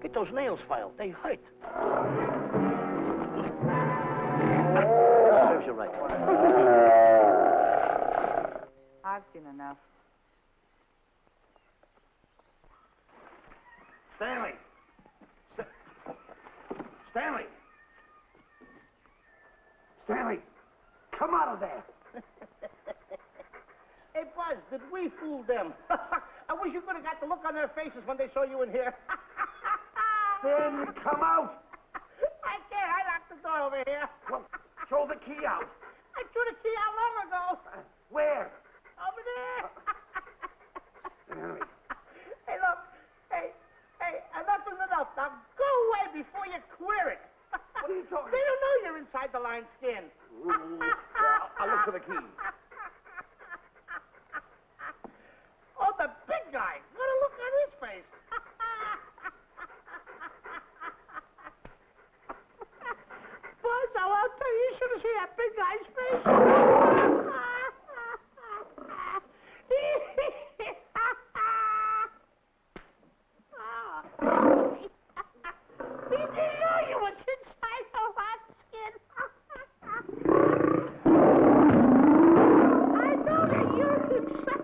get those nails filed. They hurt. Serves you right. I've seen enough. Stanley! Stanley! Stanley! Come out of there! Hey, Buzz, did we fool them? I wish you could have got the look on their faces when they saw you in here. Stanley, come out! I can't. I locked the door over here. Well, throw the key out. I threw the key out long ago. Where? Over there. Stanley. Hey, look. Hey, enough is enough. Now go away before you queer it. What are you talking They don't know you're inside the lion's skin. I'll look for the key. Oh, the big guy. What a look on his face. Buzz, I'll tell you, you should have seen that big guy's face. He didn't know you was inside the lion's skin. I know that you're inside.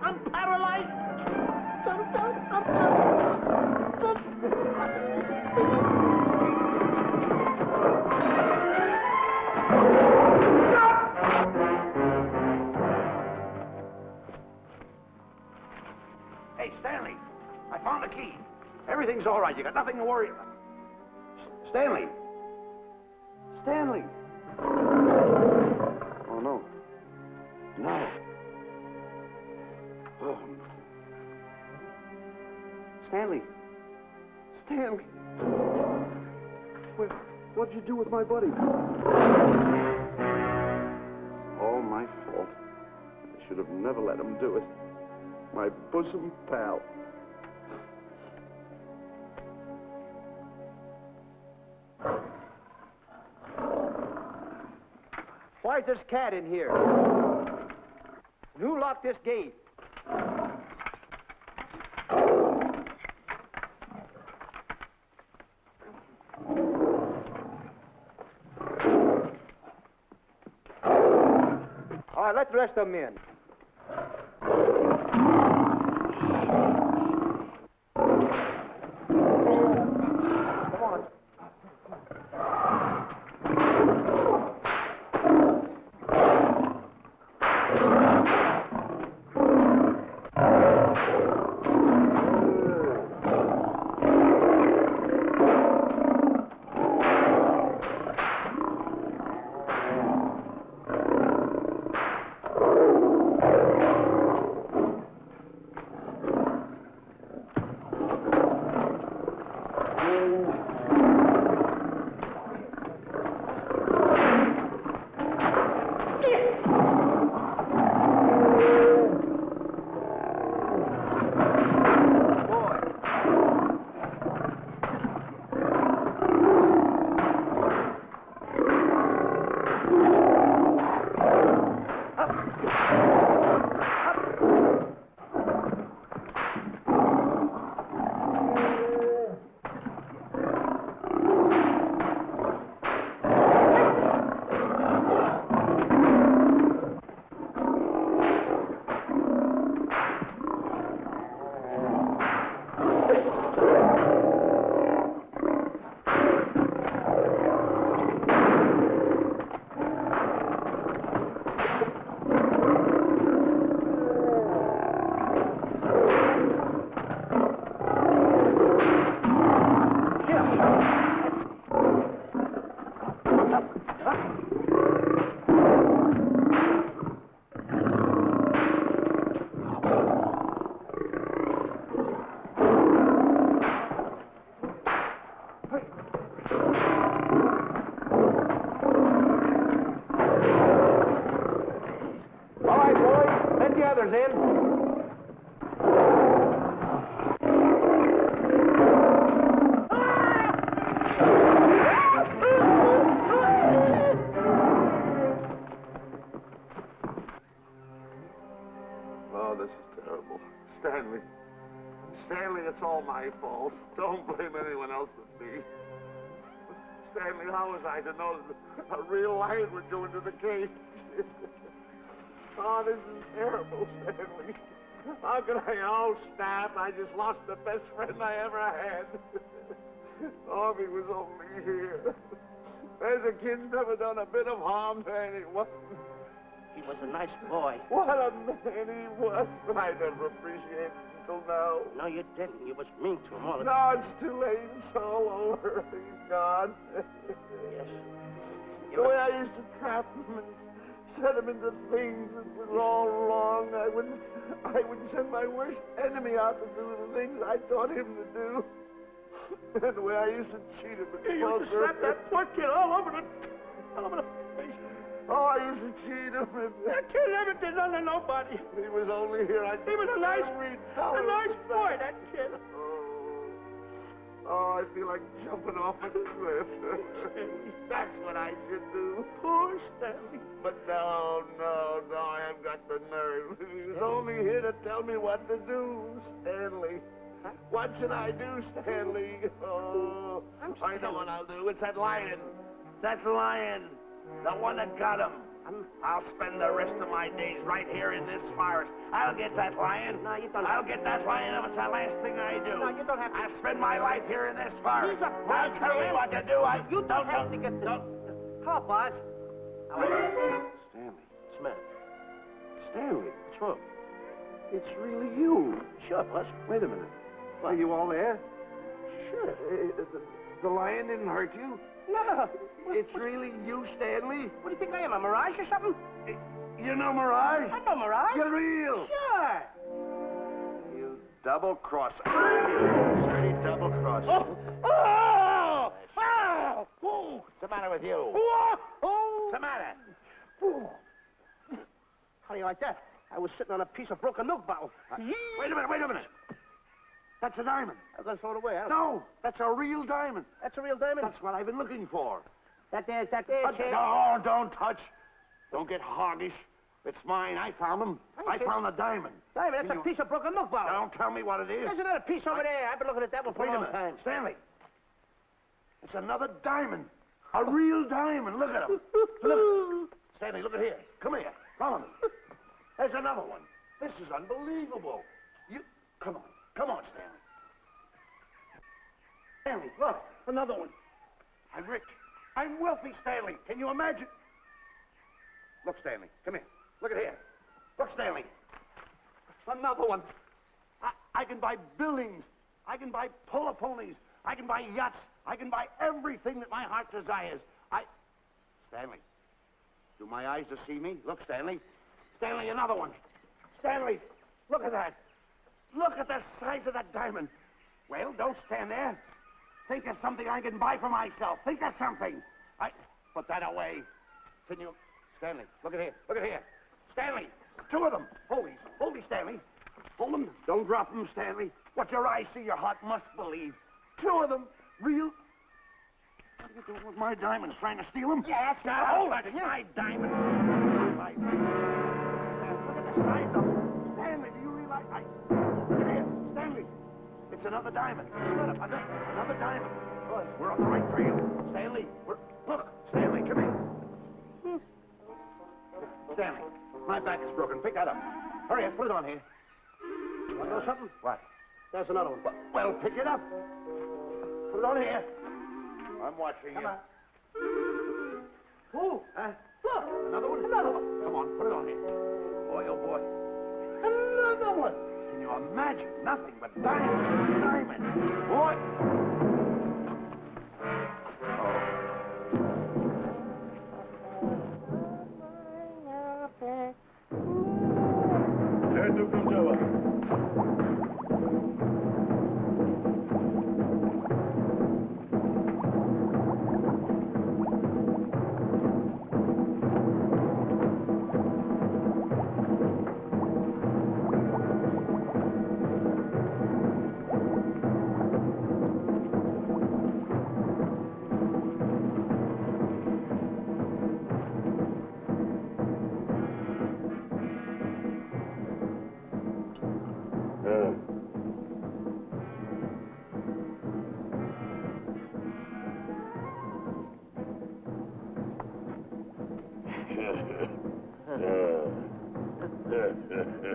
I'm paralyzed. Hey, Stanley, I found the key. Everything's all right. You got nothing to worry about. Stanley. Stanley. Oh, no. No. Oh. Stanley. Stanley. What'd you do with my buddy? All my fault. I should have never let him do it. My bosom pal. Why is this cat in here? And who locked this gate? All right, let the rest of them in. Come on. Don't blame anyone else but me. Stanley, how was I to know that a real lion would go into the cage? Oh, this is terrible, Stanley. How could I? Oh, snap. I just lost the best friend I ever had. Oh, if he was only here. There's a kid's never done a bit of harm to anyone. He was a nice boy. What a man he was. I never appreciated it until now. No, you didn't. You was mean to him all the No, it's too late. It's all over. He's gone. Yes. The way I used to trap him and set him into things that was all wrong. I would send my worst enemy out to do the things I taught him to do. And the way I used to cheat him. You used to slap that poor kid all over the face. Oh, I used to cheat him. That kid never did nothing to nobody. He was only here. He was a nice boy, that kid. Oh, I feel like jumping off a cliff. That's what I should do. Poor Stanley. But no, I haven't got the nerve. He was only here to tell me what to do, Stanley. What should I do, Stanley? Oh, I know what I'll do. It's that lion. That lion. The one that got him. I'll spend the rest of my days right here in this forest. I'll get that lion. No, you don't. I'll get that lion if it's the last thing I do. No, you don't have to. I'll spend my life here in this forest. He's a I'll tell you what to do. You don't have to get this. Don't. Come on, boss. Stanley. Smith. Stanley. What's wrong? It's really you. Sure, boss. Wait a minute. Are you all there? Sure. The lion didn't hurt you? No. It's really you, Stanley? What do you think I am, a mirage or something? You know Mirage? I know Mirage. You're real. Sure. You double-cross. Straight double-cross. Oh! What's the matter with you? What's the matter? How do you like that? I was sitting on a piece of broken milk bottle. Wait a minute. That's a diamond. I'm going to throw it away. No, that's a real diamond. That's a real diamond? That's what I've been looking for. That there, kid. No, don't touch. Don't get hoggish. It's mine. I found them. I found the diamond. Diamond, that's a piece of broken milk bottle. Don't tell me what it is. There's another piece over there. I've been looking at that one for a long time. Stanley. It's another diamond. A real diamond. Look at him. Look. Stanley, look at here. Come here. Follow me. There's another one. This is unbelievable. Come on, Stanley. Stanley, look. Another one. I'm rich. I'm wealthy, Stanley. Can you imagine? Look, Stanley. Come here. Look at here. Look, Stanley. Another one. I can buy buildings. I can buy polo ponies. I can buy yachts. I can buy everything that my heart desires. Stanley, do my eyes deceive me? Look, Stanley. Stanley, another one. Stanley, look at that. Look at the size of that diamond. Well, don't stand there. Think of something I can buy for myself. Think of something. Put that away. Can you... Stanley, look at here. Look at here. Stanley, two of them. Hold these, Stanley. Hold them. Don't drop them, Stanley. What your eyes see, your heart must believe. Two of them. Real... What are you doing with my diamonds? Trying to steal them? Yeah, that's not... Oh, that's my diamonds. Look at the size of them. Stanley, do you realize... Look at here. Stanley. It's another diamond. Another diamond. We're on the right trail. Stanley, look, Stanley, come here. Stanley, my back is broken. Pick that up. Hurry up, put it on here. You want to know something? What? There's another one. Well, pick it up. Put it on here. I'm watching you. Come on. Oh, look, another one. Come on, put it on here. Boy, oh boy. Another one. Can you imagine? Nothing but diamond. What?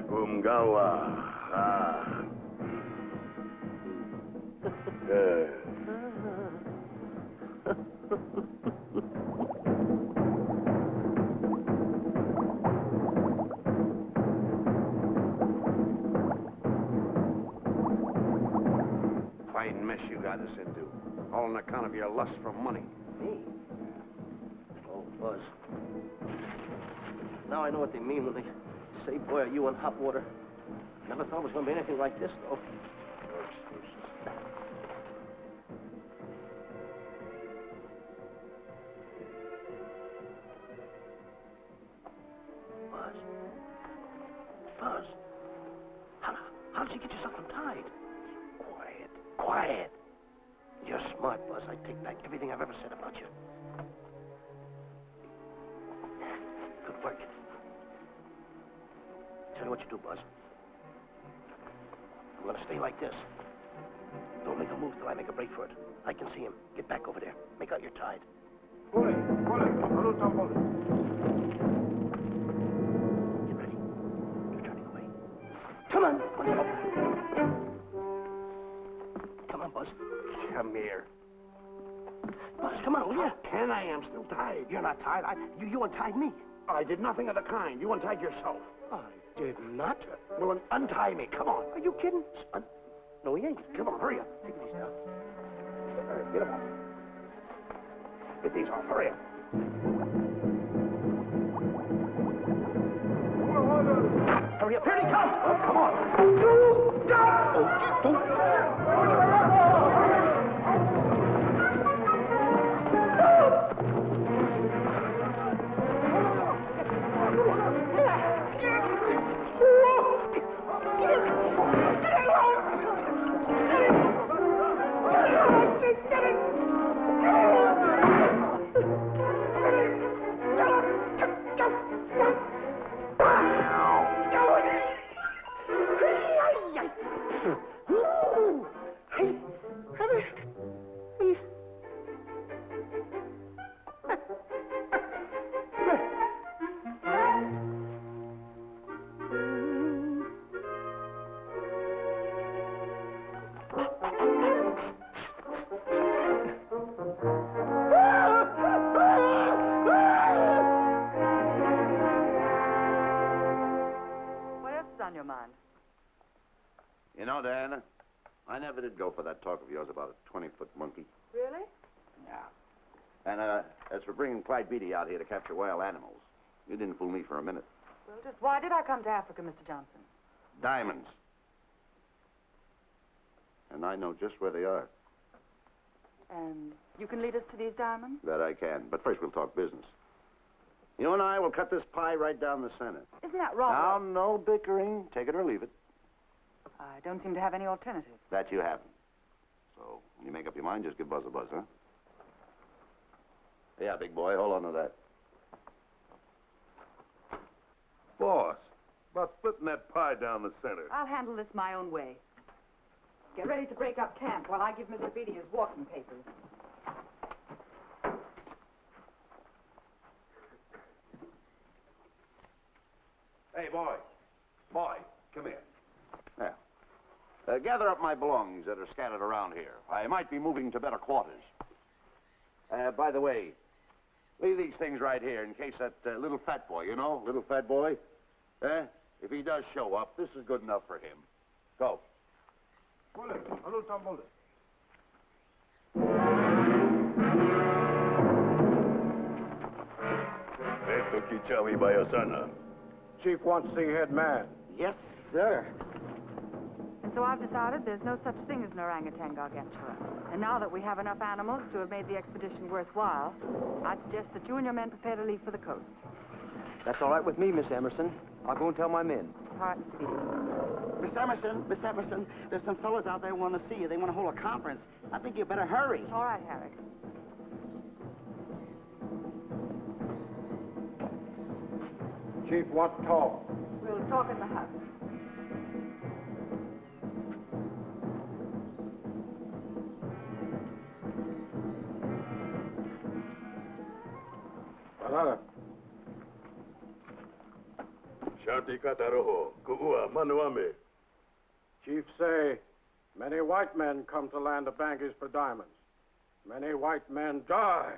Kumgawa. Ah. Fine mess you got us into. All on account of your lust for money. Me? Oh, Buzz. Now I know what they mean when they say, boy, are you in hot water. Never thought it was going to be anything like this, though. Buzz. Buzz. How did you get yourself untied? Quiet. Quiet. You're smart, Buzz. I take back everything I've ever said about you. Good work. Tell you what you do, Buzz. I'm gonna stay like this. Don't make a move till I make a break for it. I can see him. Get back over there. Make out you're tied. Pull it. Get ready. You're turning away. Come on. Come on, Buzz. Come here. Buzz, come on, will you? Can I? I'm still tied. You're not tied. You untied me. I did nothing of the kind. You untied yourself. I did not. Well, untie me. Come on. Are you kidding? No, he ain't. Come on, hurry up. Take it easy now. All right, get them off. Get these off. Hurry up. Hurry up. Here he comes. Oh, come on. On your mind? You know, Diana, I never did go for that talk of yours about a 20-foot monkey. Really? Yeah. And as for bringing Clyde Beatty out here to capture wild animals, you didn't fool me for a minute. Well, just why did I come to Africa, Mr. Johnson? Diamonds. And I know just where they are. And you can lead us to these diamonds? That I can. But first we'll talk business. You and I will cut this pie right down the center. Isn't that wrong? Now, no bickering. Take it or leave it. I don't seem to have any alternative. That you haven't. So, when you make up your mind, just give Buzz a buzz, huh? Yeah, big boy, hold on to that. Boss, about splitting that pie down the center. I'll handle this my own way. Get ready to break up camp while I give Mr. Beatty his walking papers. Hey, boy. Boy, come here. Now, gather up my belongings that are scattered around here. I might be moving to better quarters. By the way, leave these things right here in case that little fat boy, you know, little fat boy, if he does show up, this is good enough for him. Go. Esto Kichawi Bayasana. Chief wants to see head man. Yes, sir. And so I've decided there's no such thing as an orangutan gargantua. And now that we have enough animals to have made the expedition worthwhile, I'd suggest that you and your men prepare to leave for the coast. That's all right with me, Miss Emerson. I'll go and tell my men. All right, Mr. Beatty. Miss Emerson, there's some fellas out there who want to see you. They want to hold a conference. I think you better hurry. All right, Harry. Chief wants to talk. We'll talk in the house. Chief say, many white men come to land of Bangis for diamonds. Many white men die.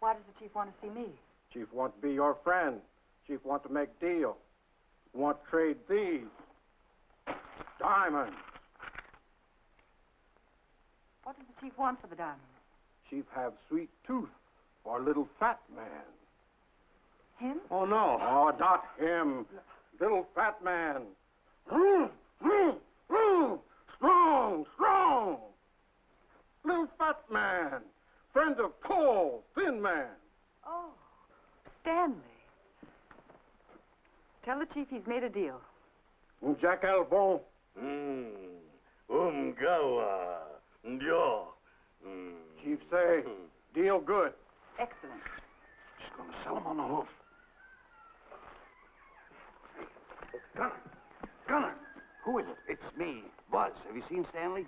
Why does the chief want to see me? Chief want to be your friend. Chief want to make deal. Want trade thieves. Diamonds. What does the chief want for the diamonds? Chief have sweet tooth for little fat man. Him? Oh, no. Oh, not him. Little fat man. Strong, strong. Little fat man. Friend of tall, thin man. Oh, Stanley. Tell the chief he's made a deal. Jack Albon. Gawa. Ndio. Chief say, deal good. Excellent. She's going to sell him on the hoof. Gunner! Gunner! Who is it? It's me, Buzz. Have you seen Stanley?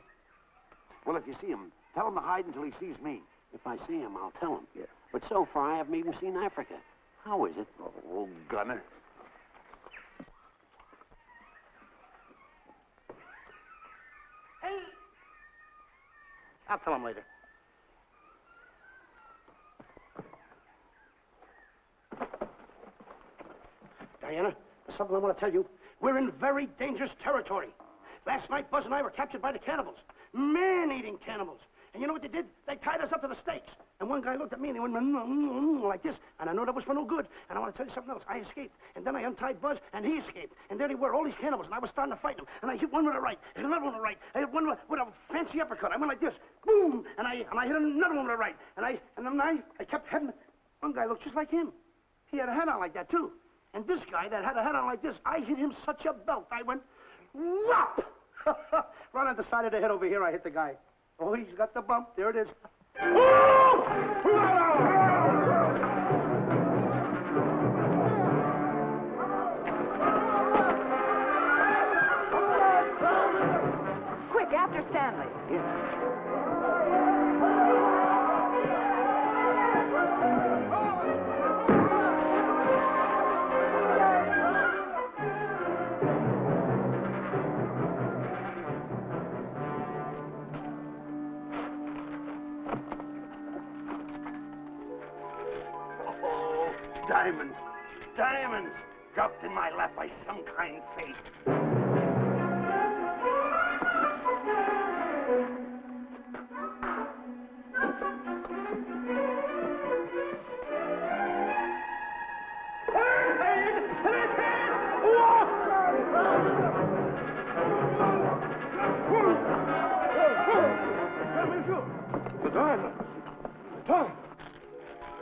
Well, if you see him, tell him to hide until he sees me. If I see him, I'll tell him. Yeah. But so far, I haven't even seen Africa. How is it? Oh, Gunner. Hey! I'll tell him later. Diana, there's something I want to tell you. We're in very dangerous territory. Last night, Buzz and I were captured by the cannibals. Man-eating cannibals. And you know what they did? They tied us up to the stakes. And one guy looked at me and he went like this. And I know that was for no good. And I want to tell you something else. I escaped. And then I untied Buzz and he escaped. And there they were, all these cannibals. And I was starting to fight them. And I hit one with a right, and another one with a right. I hit one with a fancy uppercut. I went like this. Boom! And I hit another one with a right. And then I kept heading. One guy looked just like him. He had a hat on like that, too. And this guy that had a hat on like this, I hit him such a belt. I went, whop! Right on the side of the head over here, I hit the guy. Oh, he's got the bump. There it is. Quick, after Stanley. Diamonds! Diamonds! Dropped in my lap by some kind fate. The diamonds. The diamonds.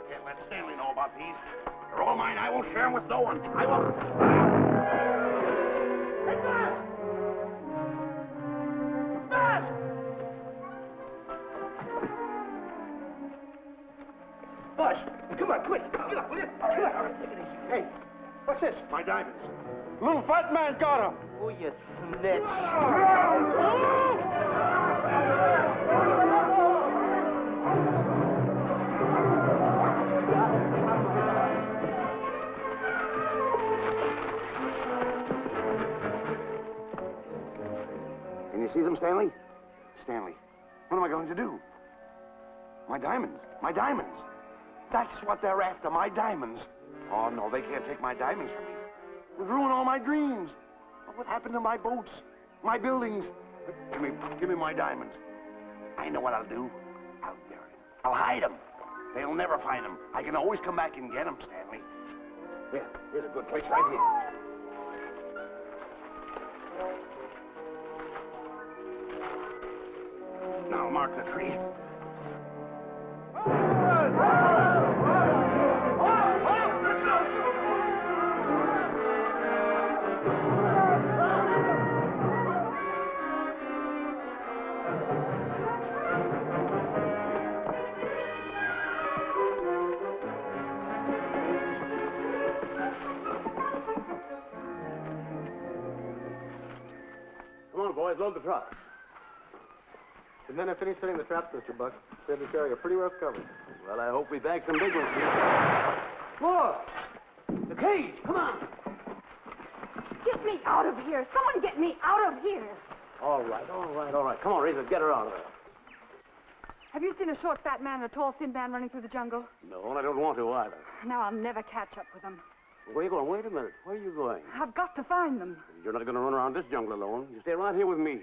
Can't let Stanley know about these. They're all mine. I won't share them with no one. I won't. Hey, Buzz! Buzz! Buzz, come on, quick. Get up, will you? Come on. Take it easy. Hey, what's this? My diamonds. Little fat man got him. Oh, you snitch. Can you see them, Stanley? Stanley, what am I going to do? My diamonds. My diamonds. That's what they're after, my diamonds. Oh, no, they can't take my diamonds from me. It would ruin all my dreams. What happened to my boats? My buildings? Give me my diamonds. I know what I'll do. I'll bury them. I'll hide them. They'll never find them. I can always come back and get them, Stanley. Here, here's a good place right here. Now mark the tree. Come on, boys, load the truck. The men have finished setting the traps, Mr. Buck. We have this area pretty rough covered. Well, I hope we bag some big ones here. More! The cage, come on. Get me out of here. Someone get me out of here. All right. Come on, Razor, get her out of there. Have you seen a short, fat man and a tall, thin man running through the jungle? No, and I don't want to either. Now I'll never catch up with them. Where are you going? Wait a minute. Where are you going? I've got to find them. You're not going to run around this jungle alone. You stay right here with me.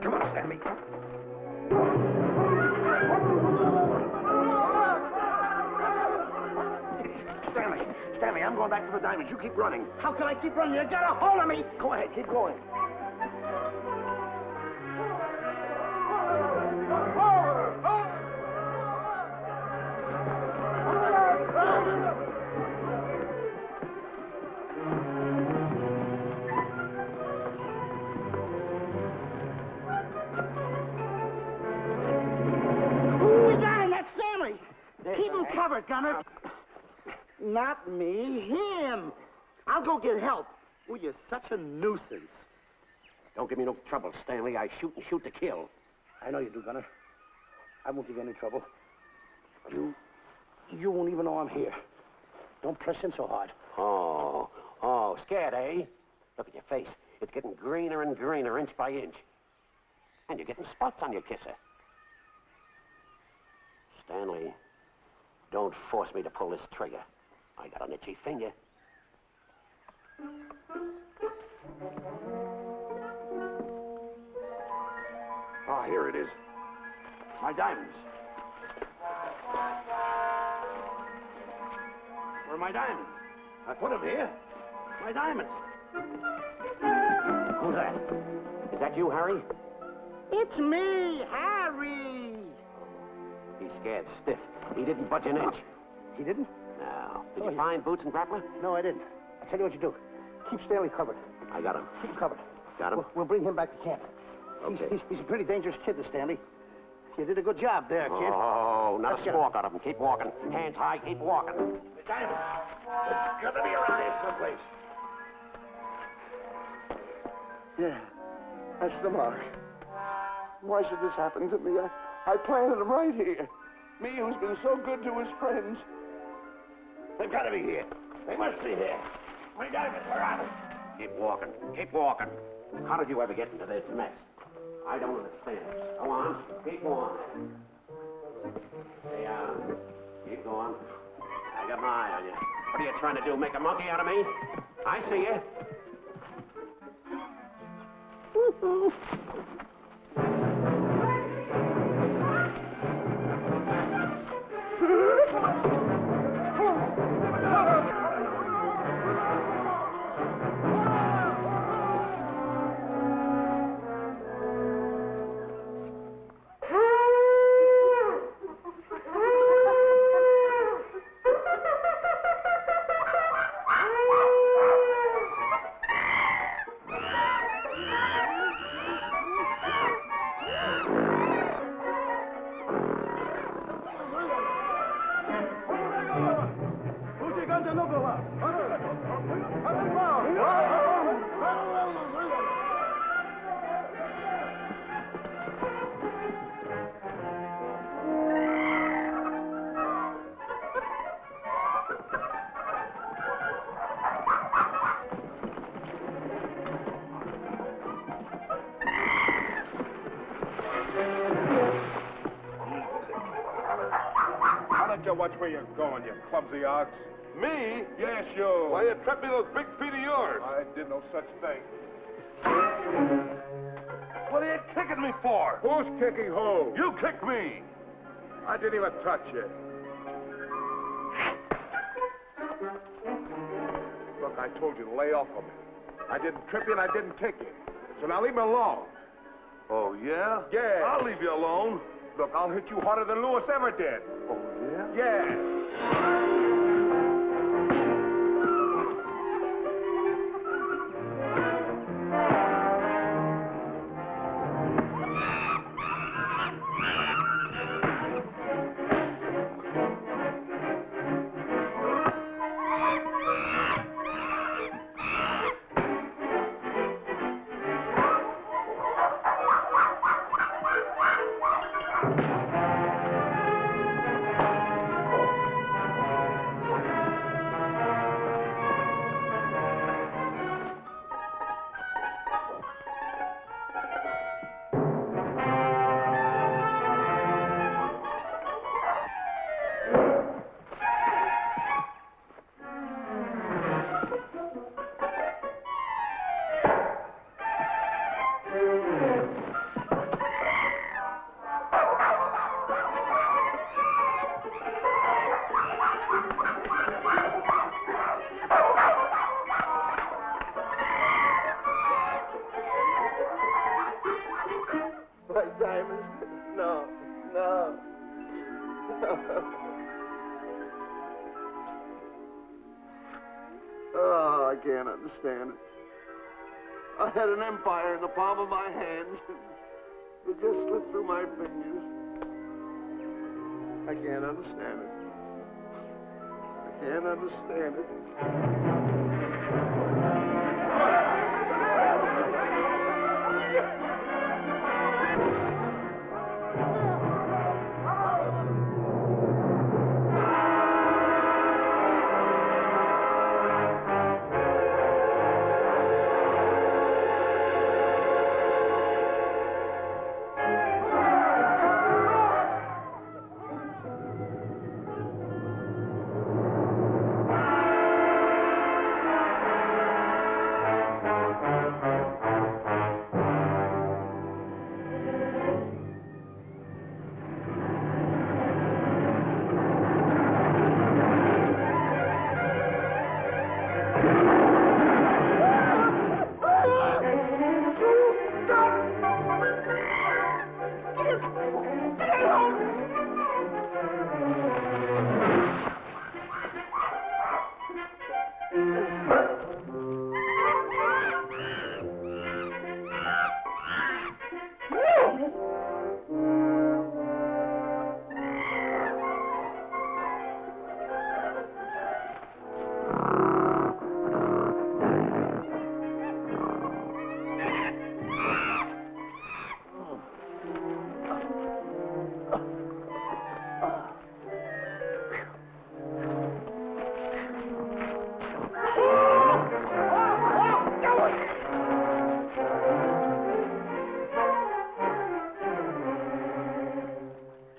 Come on, Stanley. Stanley, I'm going back for the diamonds. You keep running. How can I keep running? You got a hold of me. Go ahead, keep going. We got him. That's Stanley. Keep him covered, Gunner. Not me, him. I'll go get help. Oh, you're such a nuisance. Don't give me no trouble, Stanley. I shoot and shoot to kill. I know you do, Gunner. I won't give you any trouble. You won't even know I'm here. Don't press in so hard. Oh, scared, eh? Look at your face. It's getting greener and greener, inch by inch. And you're getting spots on your kisser. Stanley, don't force me to pull this trigger. I got an itchy finger. Ah, here it is. My diamonds. Where are my diamonds? I put them here. My diamonds. Who's that? Is that you, Harry? It's me, Harry. He's scared stiff. He didn't budge an inch. He didn't? No. Did you find Boots and Grappler? No, I didn't. I'll tell you what you do. Keep Stanley covered. I got him. Keep him covered. Got him? We'll bring him back to camp. Okay. He's a pretty dangerous kid, this Stanley. You did a good job there, kid. Oh, not Let's a get squawk out of him. Keep walking. Hands high, keep walking. The diamonds. It's got to be around here someplace. Yeah, that's the mark. Why should this happen to me? I planted them right here. Me who's been so good to his friends. They've got to be here. They must be here. My diamonds, where are they? Keep walking. Keep walking. How did you ever get into this mess? I don't understand. Go on. Keep going. Stay on. Keep going. I got my eye on you. What are you trying to do? Make a monkey out of me? I see you. Watch where you're going, you clumsy ox. Me? Yes, you. Why, you trapped me those big feet of yours. I did no such thing. What are you kicking me for? Who's kicking who? You kicked me. I didn't even touch you. Look, I told you to lay off of me. I didn't trip you and I didn't kick you. So now leave me alone. Oh, yeah? Yeah. I'll leave you alone. Look, I'll hit you harder than Lewis ever did. Oh, yeah? Yeah. diamonds. No, no. Oh, I can't understand it. I had an empire in the palm of my hand. It just slipped through my fingers. I can't understand it. I can't understand it.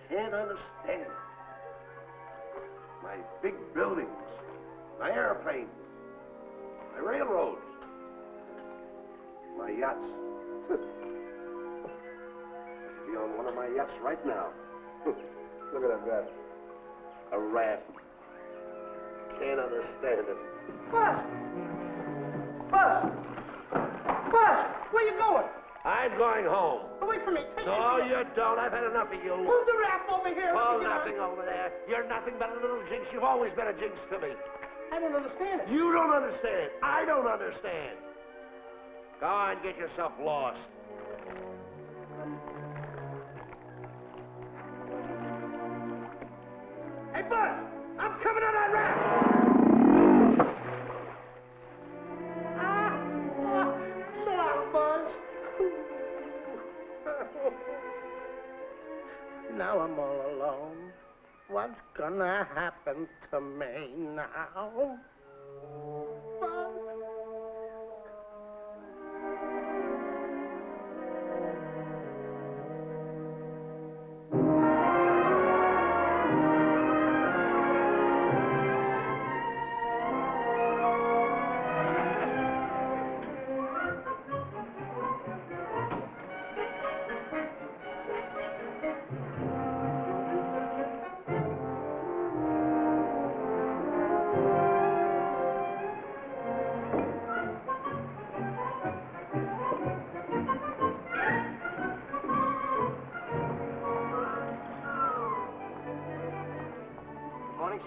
Can't understand. My big buildings, my airplanes, my railroads, my yachts. I should be on one of my yachts right now. Look at that guy. A raft. Can't understand it. Buzz! Buzz! Buzz! Where you going? I'm going home. Wait for me. Take No, me. you don't. I've had enough of you. Move the raft over here. Oh, Let me get on. nothing over there. You're nothing but a little jinx. You've always been a jinx to me. I don't understand it. You don't understand. I don't understand. Go on, get yourself lost. Hey, Buzz! I'm coming on that raft! So long, Buzz. Now I'm all alone. What's gonna happen to me now? Buzz?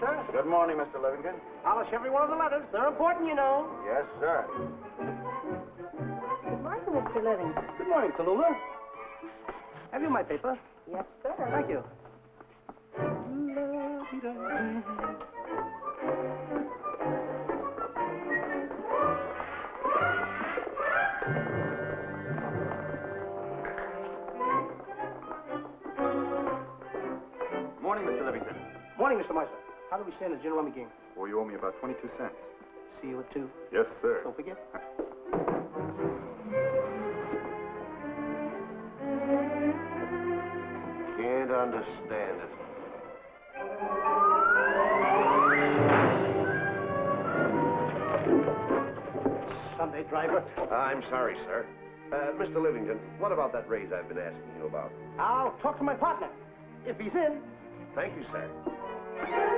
Sir? Good morning, Mr. Livingston. Polish every one of the letters. They're important, you know. Yes, sir. Good morning, Mr. Livingston. Good morning, Tallulah. Have you my paper? Yes, sir. Thank you. Morning, Mr. Livingston. Morning, Mr. Meister. How do we stand in the gin rummy game? Well, you owe me about 22 cents. See you at 2. Yes, sir. Don't forget. Can't understand it. Sunday driver. I'm sorry, sir. Mr. Livingston, what about that raise I've been asking you about? I'll talk to my partner. If he's in. Thank you, sir.